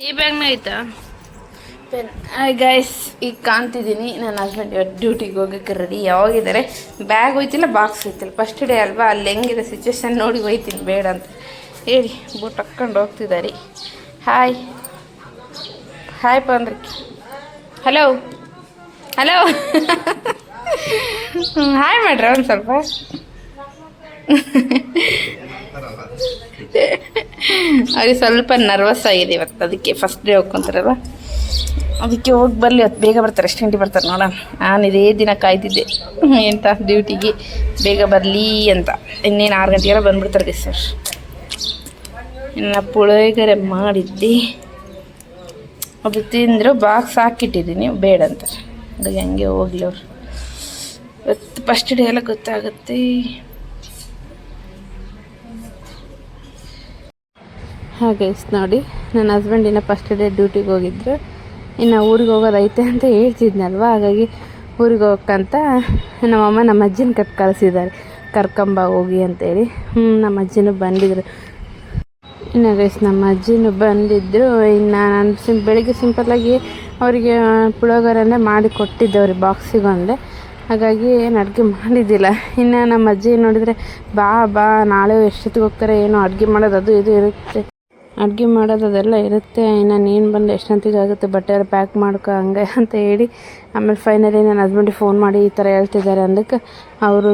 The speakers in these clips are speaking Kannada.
ಈ ಬ್ಯಾಗ್ನ ಐತಾ ಪೆನ್. ಗೈಸ್ ಈಗ ಕಾಣ್ತಿದ್ದೀನಿ ನನ್ನ ಹಸ್ಬೆಂಡ್ ಇವತ್ತು ಡ್ಯೂಟಿಗೆ ಹೋಗೋಕ್ಕೆ ರೆಡಿ ಯಾವಾಗಿದ್ದಾರೆ. ಬ್ಯಾಗ್ ಹೋಯ್ತಿಲ್ಲ, ಬಾಕ್ಸ್ ಹೋಯ್ತಿಲ್ಲ. ಫಸ್ಟ್ ಡೇ ಅಲ್ವಾ, ಅಲ್ಲಿ ಹೆಂಗಿದೆ ಸಿಚುವೇಶನ್ ನೋಡಿ ಹೋಯ್ತೀನಿ ಬೇಡ ಅಂತ ಹೇಳಿ ಬೂಟ್ ಹಾಕ್ಕೊಂಡು ಹೋಗ್ತಿದ್ದಾರೆ. ಹಾಯ್ ಹಾಯ್ ಪಂದ್ರಿ, ಹಲೋ ಹಲೋ ಹಾಯ್ ಮಾಡ್ರಿ ಒಂದು ಸ್ವಲ್ಪ. ಅವ್ರಿಗೆ ಸ್ವಲ್ಪ ನರ್ವಸ್ ಆಗಿದೆ ಇವತ್ತು, ಅದಕ್ಕೆ ಫಸ್ಟ್ ಡೇ ಹೋಗ್ಕೊಂತಾರಲ್ವ, ಅದಕ್ಕೆ ಹೋಗಿ ಬರಲಿ. ಇವತ್ತು ಬೇಗ ಬರ್ತಾರೆ, ಎಷ್ಟು ಗಂಟೆ ಬರ್ತಾರೆ ನೋಡೋಣ. ನಾನು ಇದೇ ದಿನ ಕಾಯ್ತಿದ್ದೆ ಎಂತ ಡ್ಯೂಟಿಗೆ ಬೇಗ ಬರಲಿ ಅಂತ. ಇನ್ನೇನು 6 ಗಂಟೆಗೆಲ್ಲ ಬಂದುಬಿಡ್ತಾರೆ ಸರ್. ಇನ್ನು ಪುಳಿಯೋಗರೆ ಮಾಡಿದ್ದೆ, ಅದು ತಿಂದರು. ಬಾಕ್ಸ್ ಹಾಕಿಟ್ಟಿದ್ದೀನಿ, ಬೇಡ ಅಂತಾರೆ. ಹಾಗಾಗಿ ಹಂಗೆ ಹೋಗ್ಲಿ ಅವರು. ಇವತ್ತು ಫಸ್ಟ್ ಡೇ ಎಲ್ಲ ಗೊತ್ತಾಗುತ್ತೆ. ಹಾಗೆ ನೋಡಿ, ನನ್ನ ಹಸ್ಬೆಂಡಿನ ಫಸ್ಟ್ ಡೇ ಡ್ಯೂಟಿಗೆ ಹೋಗಿದ್ರು. ಇನ್ನು ಊರಿಗೆ ಹೋಗೋದೈತೆ ಅಂತ ಹೇಳ್ತಿದ್ನಲ್ವ, ಹಾಗಾಗಿ ಊರಿಗೆ ಹೋಗೋಕ್ಕಂತ ನಮ್ಮಮ್ಮ ನಮ್ಮ ಅಜ್ಜಿನ ಕಳ್ಸಿದ್ದಾರೆ, ಕರ್ಕೊಂಬ ಹೋಗಿ ಅಂತೇಳಿ. ನಮ್ಮ ಅಜ್ಜಿನೂ ಬಂದಿದ್ರು. ಇನ್ನು ಗೈಸ್ ನಮ್ಮ ಅಜ್ಜಿನೂ ಬಂದಿದ್ದರು. ಇನ್ನು ನಾನು ಬೆಳಿಗ್ಗೆ ಸಿಂಪಲ್ಲಾಗಿ ಅವರಿಗೆ ಪುಳಿಯೋಗರೆನೇ ಮಾಡಿ ಕೊಟ್ಟಿದ್ದೆ ಅವ್ರಿಗೆ ಬಾಕ್ಸಿಗೊಂದೆ. ಹಾಗಾಗಿ ಏನು ಅಡುಗೆ ಮಾಡಿದ್ದಿಲ್ಲ. ಇನ್ನು ನಮ್ಮ ಅಜ್ಜಿ ನೋಡಿದರೆ ಬಾ ನಾಳೆ ಎಷ್ಟೊತ್ತಿಗೆ ಹೋಗ್ತಾರೆ, ಏನೋ ಅಡುಗೆ ಮಾಡೋದು ಅದು ಇದು ಇರುತ್ತೆ, ಅಡುಗೆ ಮಾಡೋದು ಅದೆಲ್ಲ ಇರುತ್ತೆ. ಇನ್ನು ನೀನು ಬಂದು ಎಷ್ಟೊತ್ತಿಗೆ ಆಗುತ್ತೆ, ಬಟ್ಟೆ ಎಲ್ಲ ಪ್ಯಾಕ್ ಮಾಡ್ಕೊ ಹಂಗೆ ಅಂತ ಹೇಳಿ. ಆಮೇಲೆ ಫೈನಲಿ ನನ್ನ ಹಸ್ಬೆಂಡಿಗೆ ಫೋನ್ ಮಾಡಿ ಈ ಥರ ಹೇಳ್ತಿದ್ದಾರೆ ಅಂದಕ್ಕೆ ಅವರು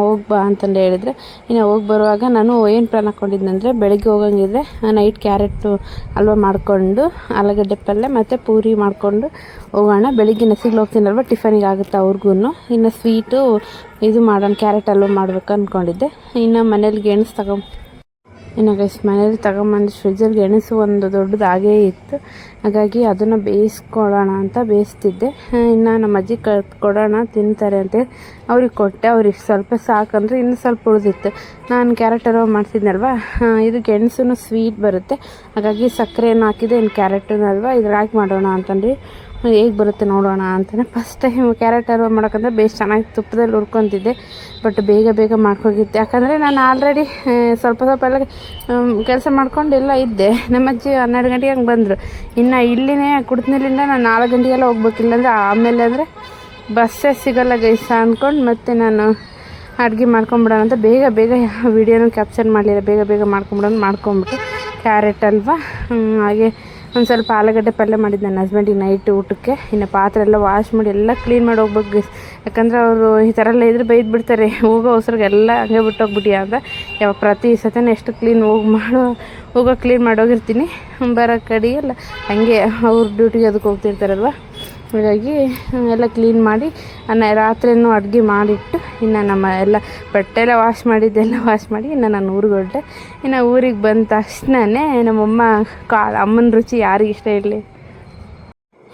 ಹೋಗಿ ಬಾ ಅಂತಂದು ಹೇಳಿದರೆ. ಇನ್ನು ಹೋಗಿ ಬರುವಾಗ ನಾನು ಏನು ಪ್ಲ್ಯಾನ್ ಹಾಕ್ಕೊಂಡಿದ್ದಂದರೆ, ಬೆಳಗ್ಗೆ ಹೋಗಂಗಿದ್ರೆ ನೈಟ್ ಕ್ಯಾರೆಟು ಹಲ್ವ ಮಾಡಿಕೊಂಡು ಆಲೂಗಡ್ಡೆ ಪಲ್ಯ ಮತ್ತು ಪೂರಿ ಮಾಡಿಕೊಂಡು ಹೋಗೋಣ. ಬೆಳಿಗ್ಗೆ ನಸಿಗೆ ಹೋಗ್ತೀನಲ್ವ, ಟಿಫನಿಗೆ ಆಗುತ್ತೆ ಅವ್ರಿಗೂ. ಇನ್ನು ಸ್ವೀಟು ಇದು ಮಾಡೋಣ, ಕ್ಯಾರೆಟ್ ಹಲ್ವ ಮಾಡ್ಬೇಕು ಅಂದ್ಕೊಂಡಿದ್ದೆ. ಇನ್ನು ಮನೇಲಿ ಗೆಣಸು ಇನ್ನು ಗೈಸ್ ಮನೇಲಿ ತಗೊಂಬಂದು ಫ್ರಿಜ್ಜಲ್ಲಿ ಗೆಣಸು ಒಂದು ದೊಡ್ಡದು ಹಾಗೇ ಇತ್ತು. ಹಾಗಾಗಿ ಅದನ್ನು ಬೇಯಿಸ್ಕೊಡೋಣ ಅಂತ ಬೇಯಿಸ್ತಿದ್ದೆ. ಇನ್ನು ನಮ್ಮ ಅಜ್ಜಿ ಕೊಡೋಣ ತಿಂತಾರೆ ಅಂತೇಳಿ ಅವ್ರಿಗೆ ಕೊಟ್ಟೆ. ಅವ್ರಿಗೆ ಸ್ವಲ್ಪ ಸಾಕಂದ್ರೆ ಇನ್ನು ಸ್ವಲ್ಪ ಉಳಿದಿತ್ತು. ನಾನು ಕ್ಯಾರೆಟ್ ಹಲ್ವ ಮಾಡ್ತಿದ್ನಲ್ವ, ಇದು ಗೆಣಸು ಸ್ವೀಟ್ ಬರುತ್ತೆ, ಹಾಗಾಗಿ ಸಕ್ಕರೆಯನ್ನು ಹಾಕಿದೆ. ಇನ್ನು ಕ್ಯಾರೆಟನ್ನು ಹಲ್ವ ಇದ್ರಾಗ ಹಾಕಿ ಮಾಡೋಣ ಅಂತಂದು ಹೇಗೆ ಬರುತ್ತೆ ನೋಡೋಣ ಅಂತಲೇ ಫಸ್ಟ್ ಟೈಮ್ ಕ್ಯಾರೆಟ್ ಹಲ್ವ ಮಾಡೋಕ್ಕಂದ್ರೆ ಬೇಸ್ ಚೆನ್ನಾಗಿ ತುಪ್ಪದಲ್ಲಿ ಹುರ್ಕೊತಿದ್ದೆ. ಬಟ್ ಬೇಗ ಮಾಡ್ಕೋಗಿದ್ದೆ, ಯಾಕಂದರೆ ನಾನು ಆಲ್ರೆಡಿ ಸ್ವಲ್ಪ ಎಲ್ಲ ಕೆಲಸ ಮಾಡ್ಕೊಂಡೆಲ್ಲ ಇದ್ದೆ. ನಮ್ಮ ಅಜ್ಜಿ 12 ಗಂಟೆಗೆ ಹಂಗೆ ಬಂದರು. ಇನ್ನು ಇಲ್ಲಿನೇ ಕುಡ್ತಿನಿಲ್ಲಿಂದ ನಾನು 4 ಗಂಟೆಗೆಲ್ಲ ಹೋಗ್ಬೇಕು, ಇಲ್ಲಾಂದರೆ ಆಮೇಲೆ ಅಂದರೆ ಬಸ್ಸೇ ಸಿಗೋಲ್ಲ ಗೈಸ ಅಂದ್ಕೊಂಡು ಮತ್ತೆ ನಾನು ಅಡುಗೆ ಮಾಡ್ಕೊಂಬಿಡೋಣ ಅಂತ ಬೇಗ ವೀಡಿಯೋನ ಕ್ಯಾಪ್ಚರ್ ಮಾಡಲಿಲ್ಲ. ಬೇಗ ಮಾಡ್ಕೊಂಬಿಟ್ಟು ಕ್ಯಾರೆಟ್ ಹಲ್ವ ಹಾಗೆ ಒಂದು ಸ್ವಲ್ಪ ಆಲೂಗಡ್ಡೆ ಪಲ್ಯ ಮಾಡಿದ್ದು ನನ್ನ ಹಸ್ಬೆಂಡಿಗೆ ನೈಟ್ ಊಟಕ್ಕೆ. ಇನ್ನು ಪಾತ್ರೆ ಎಲ್ಲ ವಾಶ್ ಮಾಡಿ ಎಲ್ಲ ಕ್ಲೀನ್ ಮಾಡಿ ಹೋಗ್ಬೇಕು ಗೈಸ್, ಯಾಕಂದರೆ ಅವರು ಈ ಥರ ಎಲ್ಲ ಇದ್ರೆ ಬೈದು ಬಿಡ್ತಾರೆ. ಹೋಗೋ ಅವಸರಿಗೆಲ್ಲ ಹಂಗೆ ಬಿಟ್ಟೋಗ್ಬಿಟ್ಟಿಯ ಅಂತ. ಯಾವಾಗ ಪ್ರತಿ ಸತನೇ ಎಷ್ಟು ಕ್ಲೀನ್ ಹೋಗೋ ಕ್ಲೀನ್ ಮಾಡೋಗಿರ್ತೀನಿ, ಬರೋ ಕಡೆಯೆಲ್ಲ ಹಂಗೆ ಅವ್ರ ಡ್ಯೂಟಿಗೆ ಅದಕ್ಕೆ ಹೋಗ್ತಿರ್ತಾರಲ್ವ. ಹಾಗಾಗಿ ಎಲ್ಲ ಕ್ಲೀನ್ ಮಾಡಿ ರಾತ್ರಿನೂ ಅಡುಗೆ ಮಾಡಿಟ್ಟು ಇನ್ನು ನಮ್ಮ ಎಲ್ಲ ಬಟ್ಟೆ ಎಲ್ಲ ವಾಶ್ ಮಾಡಿ ಇನ್ನು ನಾನು ಊರಿಗೆ ಹೊರಟೆ. ಇನ್ನು ಊರಿಗೆ ಬಂದ ತಕ್ಷಣವೇ ನಮ್ಮಮ್ಮ ಅಮ್ಮನ ರುಚಿ ಯಾರಿಗೆ ಇಷ್ಟ ಇರಲಿ.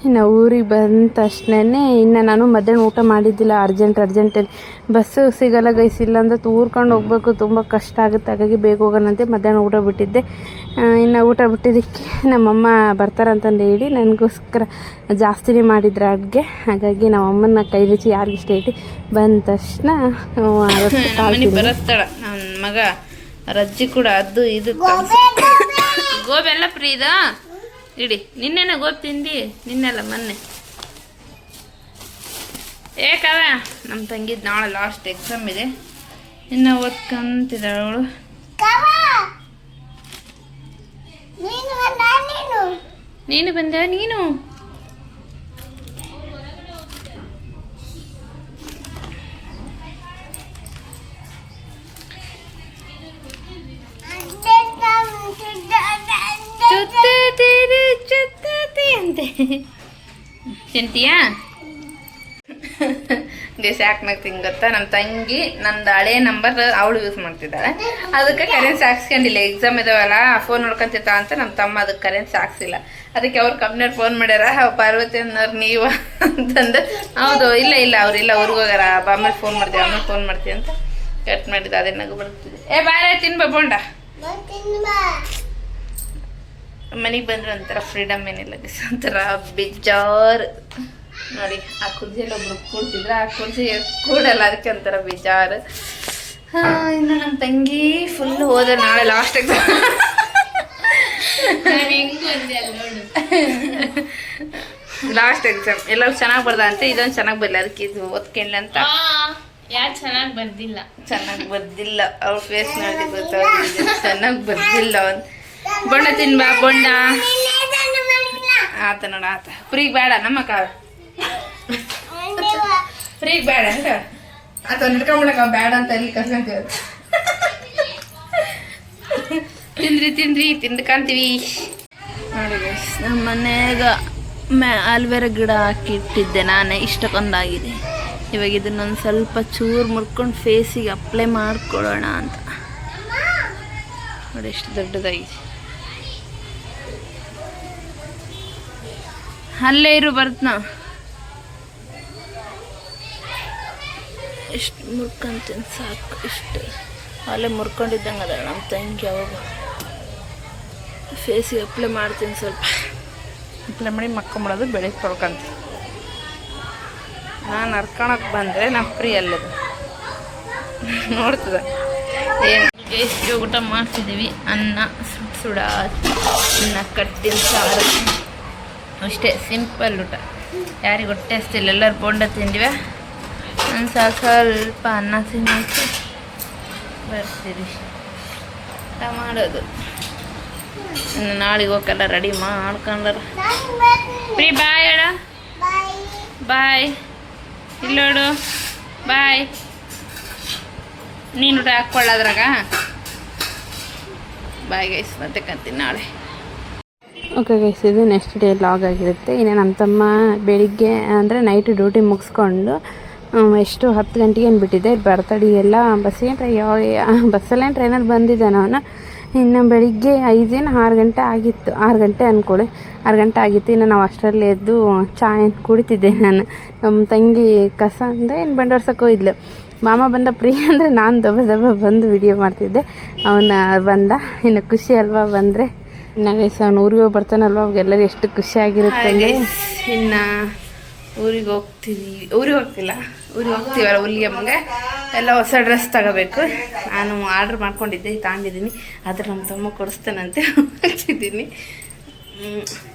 ಇನ್ನು ಊರಿಗೆ ಬಂದ ತಕ್ಷಣವೇ ಇನ್ನು ನಾನು ಮಧ್ಯಾಹ್ನ ಊಟ ಮಾಡಿದ್ದಿಲ್ಲ, ಅರ್ಜೆಂಟಲ್ಲಿ ಬಸ್ಸು ಸಿಗೋಲ್ಲ ಗೈಸ್, ಇಲ್ಲಾಂದ್ರೆ ತೂರ್ಕೊಂಡು ಹೋಗ್ಬೇಕು, ತುಂಬ ಕಷ್ಟ ಆಗುತ್ತೆ. ಹಾಗಾಗಿ ಬೇಗ ಹೋಗೋಣಂತೆ ಮಧ್ಯಾಹ್ನ ಊಟ ಬಿಟ್ಟಿದ್ದೆ. ಇನ್ನು ಊಟ ಬಿಟ್ಟಿದ್ದಕ್ಕೆ ನಮ್ಮಮ್ಮ ಬರ್ತಾರಂತಂದು ಹೇಳಿ ನನಗೋಸ್ಕರ ಜಾಸ್ತಿನೇ ಮಾಡಿದ್ರು ಅಡುಗೆ. ಹಾಗಾಗಿ ನಮ್ಮಮ್ಮನ ಕೈ ರುಚಿ ಯಾರಿಗೆ ಇಷ್ಟ ಐತಿ. ಬಂದ ತಕ್ಷಣ ಬರತ್ತಾಳ ನನ್ನ ಮಗ ರಜ್ಜಿ ಕೂಡ ಅದು ಇದು ಗೋಬಿ ಎಲ್ಲ ಫ್ರೀ ಇದ ಇಡಿ. ನಿನ್ನೆನ ಗೋಬಿ ತಿಂದು ನಿನ್ನೆಲ್ಲ ಮೊನ್ನೆ ಏಕವ ನಮ್ಮ ತಂಗಿದ್ದು ನಾಳೆ ಲಾಸ್ಟ್ ಎಕ್ಸಾಮ್ ಇದೆ, ಇನ್ನು ಓದ್ಕೊಂತಿದ್ದಾಳೆ ಅವಳು. ನೀನು ಬಂದ ನೀನು ಅಂತೆ ತಿಂತೀಯಾ ಗೇಸ್ ಯಾಕೆ ನಗ್ತೀನಿ ಗೊತ್ತಾ, ನಮ್ಮ ತಂಗಿ ನಂದು ಹಳೆ ನಂಬರ್ ಅವಳು ಯೂಸ್ ಮಾಡ್ತಿದ್ದಾಳೆ, ಅದಕ್ಕೆ ಕರೆನ್ಸಿ ಹಾಕ್ಸ್ಕೊಂಡಿಲ್ಲ. ಎಕ್ಸಾಮ್ ಇದಾವಲ್ಲ ಫೋನ್ ನೋಡ್ಕೊಂತಿರ್ತಾ ಅಂತ ನಮ್ಮ ತಮ್ಮ ಅದಕ್ಕೆ ಕರೆನ್ಸಿ ಹಾಕ್ಸಿಲ್ಲ. ಅದಕ್ಕೆ ಅವ್ರು ಕಂಪ್ನಿಯವ್ರು ಫೋನ್ ಮಾಡ್ಯಾರ, ಪಾರ್ವತಿ ಅನ್ನೋರು ನೀವು ಅಂತಂದು. ಹೌದು ಇಲ್ಲ ಅವ್ರಿಲ್ಲ ಊರಿಗೆ ಹೋಗಾರ, ಆಮೇಲೆ ಫೋನ್ ಮಾಡ್ತೀವಿ ಅಂತ ಕಟ್ ಮಾಡಿದ್ದು. ಅದೇ ನಗು ಬರ್ತಿದೆ. ಬಾರೆ ತಿನ್ಬಾ ಬೋಂಡ. ಮನೆಗೆ ಬಂದ್ರೆ ಒಂಥರ ಫ್ರೀಡಮ್ ಏನಿಲ್ಲ, ಒಂಥರ ಬೇಜಾರು ನೋಡಿ. ಆ ಕುರ್ಜಿಯಲ್ಲಿ ಒಬ್ರು ಕೂಡ್ತಿದ್ರೆ ಆ ಕುರ್ಜಿ ಕೂಡಲ್ಲ, ಅದಕ್ಕೆ ಒಂಥರ ಬೇಜಾರು. ಇನ್ನು ನಮ್ಮ ತಂಗಿ ಫುಲ್ ಹೋದ ನಾಳೆ ಲಾಸ್ಟ್ ಎಕ್ಸಾಮ್ ಲಾಸ್ಟ್ ಎಕ್ಸಾಮ್ ಎಲ್ಲರೂ ಚೆನ್ನಾಗಿ ಬರ್ದ ಅಂತ ಇದೊಂದು ಚೆನ್ನಾಗಿ ಬರಲ್ಲ ಅದಕ್ಕೆ ಇದು ಓದ್ಕೊಂಡ್ಲ ಅಂತ ಯಾರು ಚೆನ್ನಾಗಿ ಬರ್ದಿಲ್ಲ. ಚೆನ್ನಾಗಿ ಬರ್ದಿಲ್ಲ ಅವ್ರ ಫೇಸ್ ನೋಡಿ ಗೊತ್ತಾಗ್ತಿದೆ ಚೆನ್ನಾಗಿ ಬರ್ದಿಲ್ಲ ಒಂದು ಬೊಂಡ ತಿನ್ಬಾ ಬೊಂಡ ಆತ ನೋಡ ಆತ ಫ್ರೀಗೆ ಬೇಡ ನಮ್ಮ ಕಾಲ ಫ್ರೀಗೆ ಬೇಡ ಅಂತ ಆತ ನಿಡ್ಕೊಂಬಿಡಕ ಬೇಡ ಅಂತ ಎಲ್ಲಿ ಕರ್ಕೊಂತೀವಿ ತಿಂದ್ರಿ ತಿಂದ್ಕಂತೀವಿ ನೋಡಿ ಗೈಸ್ ನಮ್ಮ ಮನ್ಯಾಗ ಆಲ್ವೇರ ಗಿಡ ಹಾಕಿಟ್ಟಿದ್ದೆ ನಾನೇ ಇಷ್ಟಕ್ಕೊಂದಾಗಿದೆ. ಇವಾಗ ಇದನ್ನೊಂದು ಸ್ವಲ್ಪ ಚೂರು ಮುರ್ಕೊಂಡು ಫೇಸಿಗೆ ಅಪ್ಲೈ ಮಾಡ್ಕೊಳ್ಳೋಣ ಅಂತ ನೋಡಿ ಎಷ್ಟು ದೊಡ್ಡದಾಗಿದೆ. ಅಲ್ಲೇ ಇರು ಬರ್ತನ ಎಷ್ಟು ಮುರ್ಕೊಂತೀನಿ ಸಾಕು. ಇಷ್ಟು ಅಲ್ಲೇ ಮುರ್ಕೊಂಡಿದ್ದಂಗೆ ಅದ ನಮ್ಮ ತಂಗಿ ಅವಾಗ ಫೇಸಿಗೆ ಅಪ್ಲೈ ಮಾಡ್ತೀನಿ ಸ್ವಲ್ಪ ಅಪ್ಲೈ ಮಾಡಿ ಮಕ್ಕೊಂಬಿಡೋದು ಬೆಳಗ್ಗೆ ತೊಳ್ಕೊಂತೀನಿ. ನಾನು ಹರ್ಕೊಳಕ್ಕೆ ಬಂದರೆ ನಮ್ಮ ಫ್ರೀ ಅಲ್ಲದು ನೋಡ್ತದೆ ಏನು ಎಷ್ಟು ಊಟ ಮಾಡ್ತಿದ್ದೀವಿ. ಅನ್ನ ಸುಡ ಅನ್ನ ಕಟ್ಟಿನ ಸಾರು ಅಷ್ಟೇ ಸಿಂಪಲ್ ಊಟ. ಯಾರಿಗೆ ಹೊಟ್ಟೆ ಹಸ್ತಿಲ್ಲ ಎಲ್ಲರೂ ಬೋಂಡ ತಿಂದಿವೆ. ನಾನು ಸ್ವಲ್ಪ ಅನ್ನ ತಿನ್ನೋಕ್ಕೆ ಬರ್ತೀವಿ ಊಟ ಮಾಡೋದು. ನಾಳೆಗೆ ಹೋಗಲ್ಲ ರೆಡಿ ಮಾಡ್ಕೊಂಡ್ರ ಫ್ರೀ ಬಾಯ್ ಅಡ ಬಾಯ್ ಇಲ್ಲೋಡು ಬಾಯ್. ನೀನು ಊಟ ಹಾಕ್ಕೊಳ್ಳೋದ್ರಾಗ ಬಾಯ್ ಗೈಸ್ ಮತ್ತೆ ಕಂತೀನಿ ನಾಳೆ. ಓಕೆ ಗೈಸ್ ಇದು ನೆಕ್ಸ್ಟ್ ಡೇ ಲಾಗ್ ಆಗಿರುತ್ತೆ. ಇನ್ನು ನಮ್ಮ ತಮ್ಮ ಬೆಳಿಗ್ಗೆ ಅಂದರೆ ನೈಟ್ ಡ್ಯೂಟಿ ಮುಗಿಸ್ಕೊಂಡು ಎಷ್ಟು 10 ಗಂಟೆಗೆ ಏನು ಬಿಟ್ಟಿದ್ದೆ ಬರ್ತಡೇ ಎಲ್ಲ ಬಸ್ಸಲ್ಲೇ ಟ್ರೈನಲ್ಲಿ ಬಂದಿದ್ದಾನೆ ಅವನು. ಇನ್ನು ಬೆಳಿಗ್ಗೆ 6 ಗಂಟೆ ಆಗಿತ್ತು, 6 ಗಂಟೆ ಅಂದ್ಕೊಳ್ಳಿ 6 ಗಂಟೆ ಆಗಿತ್ತು. ಇನ್ನು ನಾವು ಅಷ್ಟರಲ್ಲಿ ಎದ್ದು ಚಾಯ್ ಕುಡಿತಿದ್ದೆ ನಾನು. ನಮ್ಮ ತಂಗಿ ಕಸ ಅಂದರೆ ಏನು ಬಂಡೋರ್ಸಕ್ಕೆ ಹೋಗಿದ್ಲು. ಮಾಮ ಬಂದ ಪ್ರಿಯ ಅಂದರೆ ನಾನು ದಬ್ಬ ಬಂದು ವಿಡಿಯೋ ಮಾಡ್ತಿದ್ದೆ. ಅವನ ಬಂದ. ಇನ್ನು ಖುಷಿ ಅಲ್ವಾ ಬಂದರೆ. ಇನ್ನು ಗೈಸ್ ಅವ್ನು ಊರಿಗೆ ಹೋಗಿ ಬರ್ತಾನಲ್ವ ಅವಾಗೆಲ್ಲರೂ ಎಷ್ಟು ಖುಷಿಯಾಗಿರುತ್ತೆ. ಇನ್ನು ಊರಿಗೆ ಹೋಗ್ತಿಲ್ಲ ಊರಿಗೆ ಹೋಗ್ತೀವಲ್ಲ ಹುಲಿಗೆಮ್ಮಗೆ ಎಲ್ಲ ಹೊಸ ಡ್ರೆಸ್ ತಗೋಬೇಕು. ನಾನು ಆರ್ಡ್ರ್ ಮಾಡ್ಕೊಂಡಿದ್ದೆ ತಗೊಂಡಿದ್ದೀನಿ. ಆದರೆ ನಮ್ಮ ತಮ್ಮ ಕೊಡಿಸ್ತಾನಂತೆ ಹಚ್ಚಿದ್ದೀನಿ.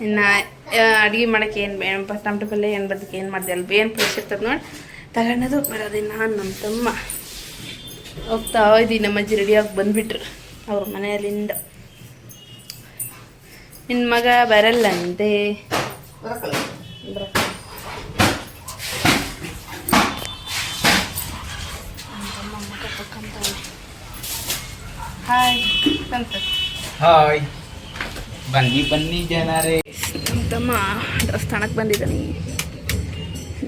ಇನ್ನು ಅಡುಗೆ ಮಾಡೋಕ್ಕೆ ಏನು ಟೊಮಟೊ ಪಲ್ಯ ಏನು ಬದಕ್ಕೆ ಏನು ಮಾಡಿದೆ ಅಲ್ಲಿ ಏನು ಫ್ರೆಶ್ ಇರ್ತದೆ ನೋಡಿ ತಗೊಂಡದು ಬರೋದು. ನಾನು ನಮ್ಮ ತಮ್ಮ ಹೋಗ್ತಾ ಇದ್ದೀನಿ. ನಮ್ಮ ಅಜ್ಜಿ ರೆಡಿಯಾಗಿ ಬಂದುಬಿಟ್ರು ಅವ್ರ ಮನೆಯಲ್ಲಿಂದ. ನಿನ್ನ ಮಗ ಬರಲ್ಲಂತೆ ಹಾಯ್ ಅಂತ ಹಾಯ್ ಬನ್ನಿ ಜನರೇ. ನಮ್ಮ ತಮ್ಮ ದೇವಸ್ಥಾನಕ್ಕೆ ಬಂದಿದ್ದಾನೆ.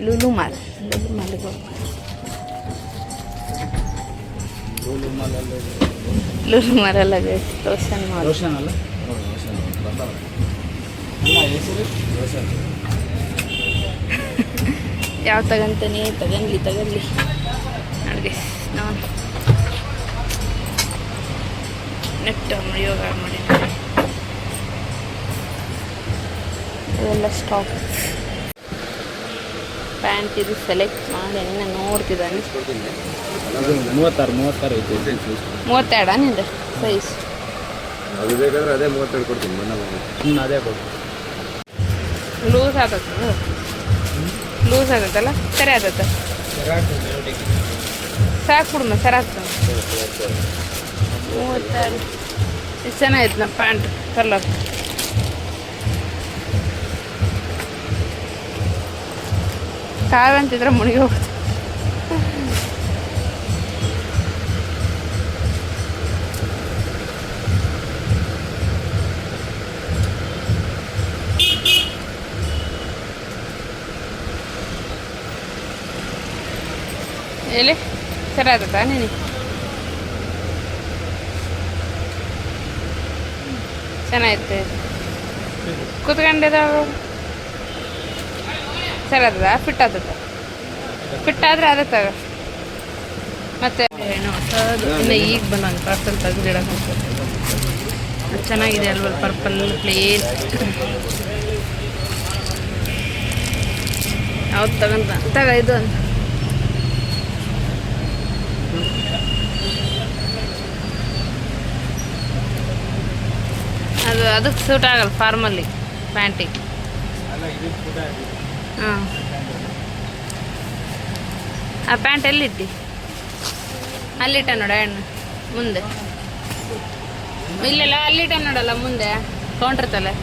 ಲೂಲು ಮಾಲ್ಗೆ ಲೂಲು ಮಾಲಲ್ಲ ರೋಷನ್ ಮಾಲ್. ರೋಷನ್ ಅಲ್ಲ ಯಾವ ತಗಂತಾನೆ ತಗನ್ಲಿ ನನಗೆ ನಾನು ನೆಟ್ ಯೋಗ ಮಾಡಿದ್ದೀನಿ. ಇದೆಲ್ಲ ಸ್ಟಾಕ್ ಪ್ಯಾಂಟ್ ಇದು ಸೆಲೆಕ್ಟ್ ಮಾಡಿ ನೋಡ್ತಿದ್ದಾನೆ. 36 ಐತೆ 32 ನಿಂದು ಸೈಜ್ ಅದು ಬೇಕಾದ್ರೆ ಅದೇ 32 ಕೊಡ್ತೀನಿ. ಅದೇ ಕೊಡ್ತೀನಿ. ಲೂಸ್ ಆದತ್ತಲ್ಲ ಸರಿ ಆದತ್ತ ಸಾಕು ಬಿಡಮ್ಮ ಸರಿ ಆಗ್ತದೆ. 32 ಎಷ್ಟು ಚೆನ್ನಾಗಿತ್ತು ನಮ್ಮ ಪ್ಯಾಂಟ್ ಕಲರ್. ತಾವಂತಿದ್ರೆ ಮುಳುಗಿ ಹೋಗುತ್ತೆ. ಎಲ್ಲಿ ಸರಿ ಆದತ್ತ ನೀನು ಚೆನ್ನಾಗಿತ್ತು ಕೂತ್ಕೊಂಡಿದ್ದ ಸರಿ ಆದದ ಫಿಟ್ ಆದರೆ ಆದತ್ತ ಮತ್ತೆ ಏನೋ ಹೊಸದು ಇನ್ನು ಈಗ ಬಂದಂಗೆ ಪಾರ್ಸಲ್ ತೆಗೆದಿಡಕ್ಕೆ ಚೆನ್ನಾಗಿದೆ ಅಲ್ವ ಪರ್ಪಲ್ ಪ್ಲೇನ್. ಯಾವ್ದು ತಗ ಇದು ಅಂತ ಅದು ಅದಕ್ಕೆ ಸೂಟ್ ಆಗಲ್ಲ ಫಾರ್ಮಲ್ಲಿ ಪ್ಯಾಂಟಿಗೆ. ಹಾಂ, ಆ ಪ್ಯಾಂಟ್ ಎಲ್ಲಿಟ್ಟಿ? ಅಲ್ಲಿಟ್ಟ ನೋಡ ಹೆಣ್ಣು ಮುಂದೆ. ಇಲ್ಲೆಲ್ಲ ಅಲ್ಲಿಟ್ಟ ನೋಡಲ್ಲ ಮುಂದೆ ಕೌಂಟ್ರ್ ತಲೆ.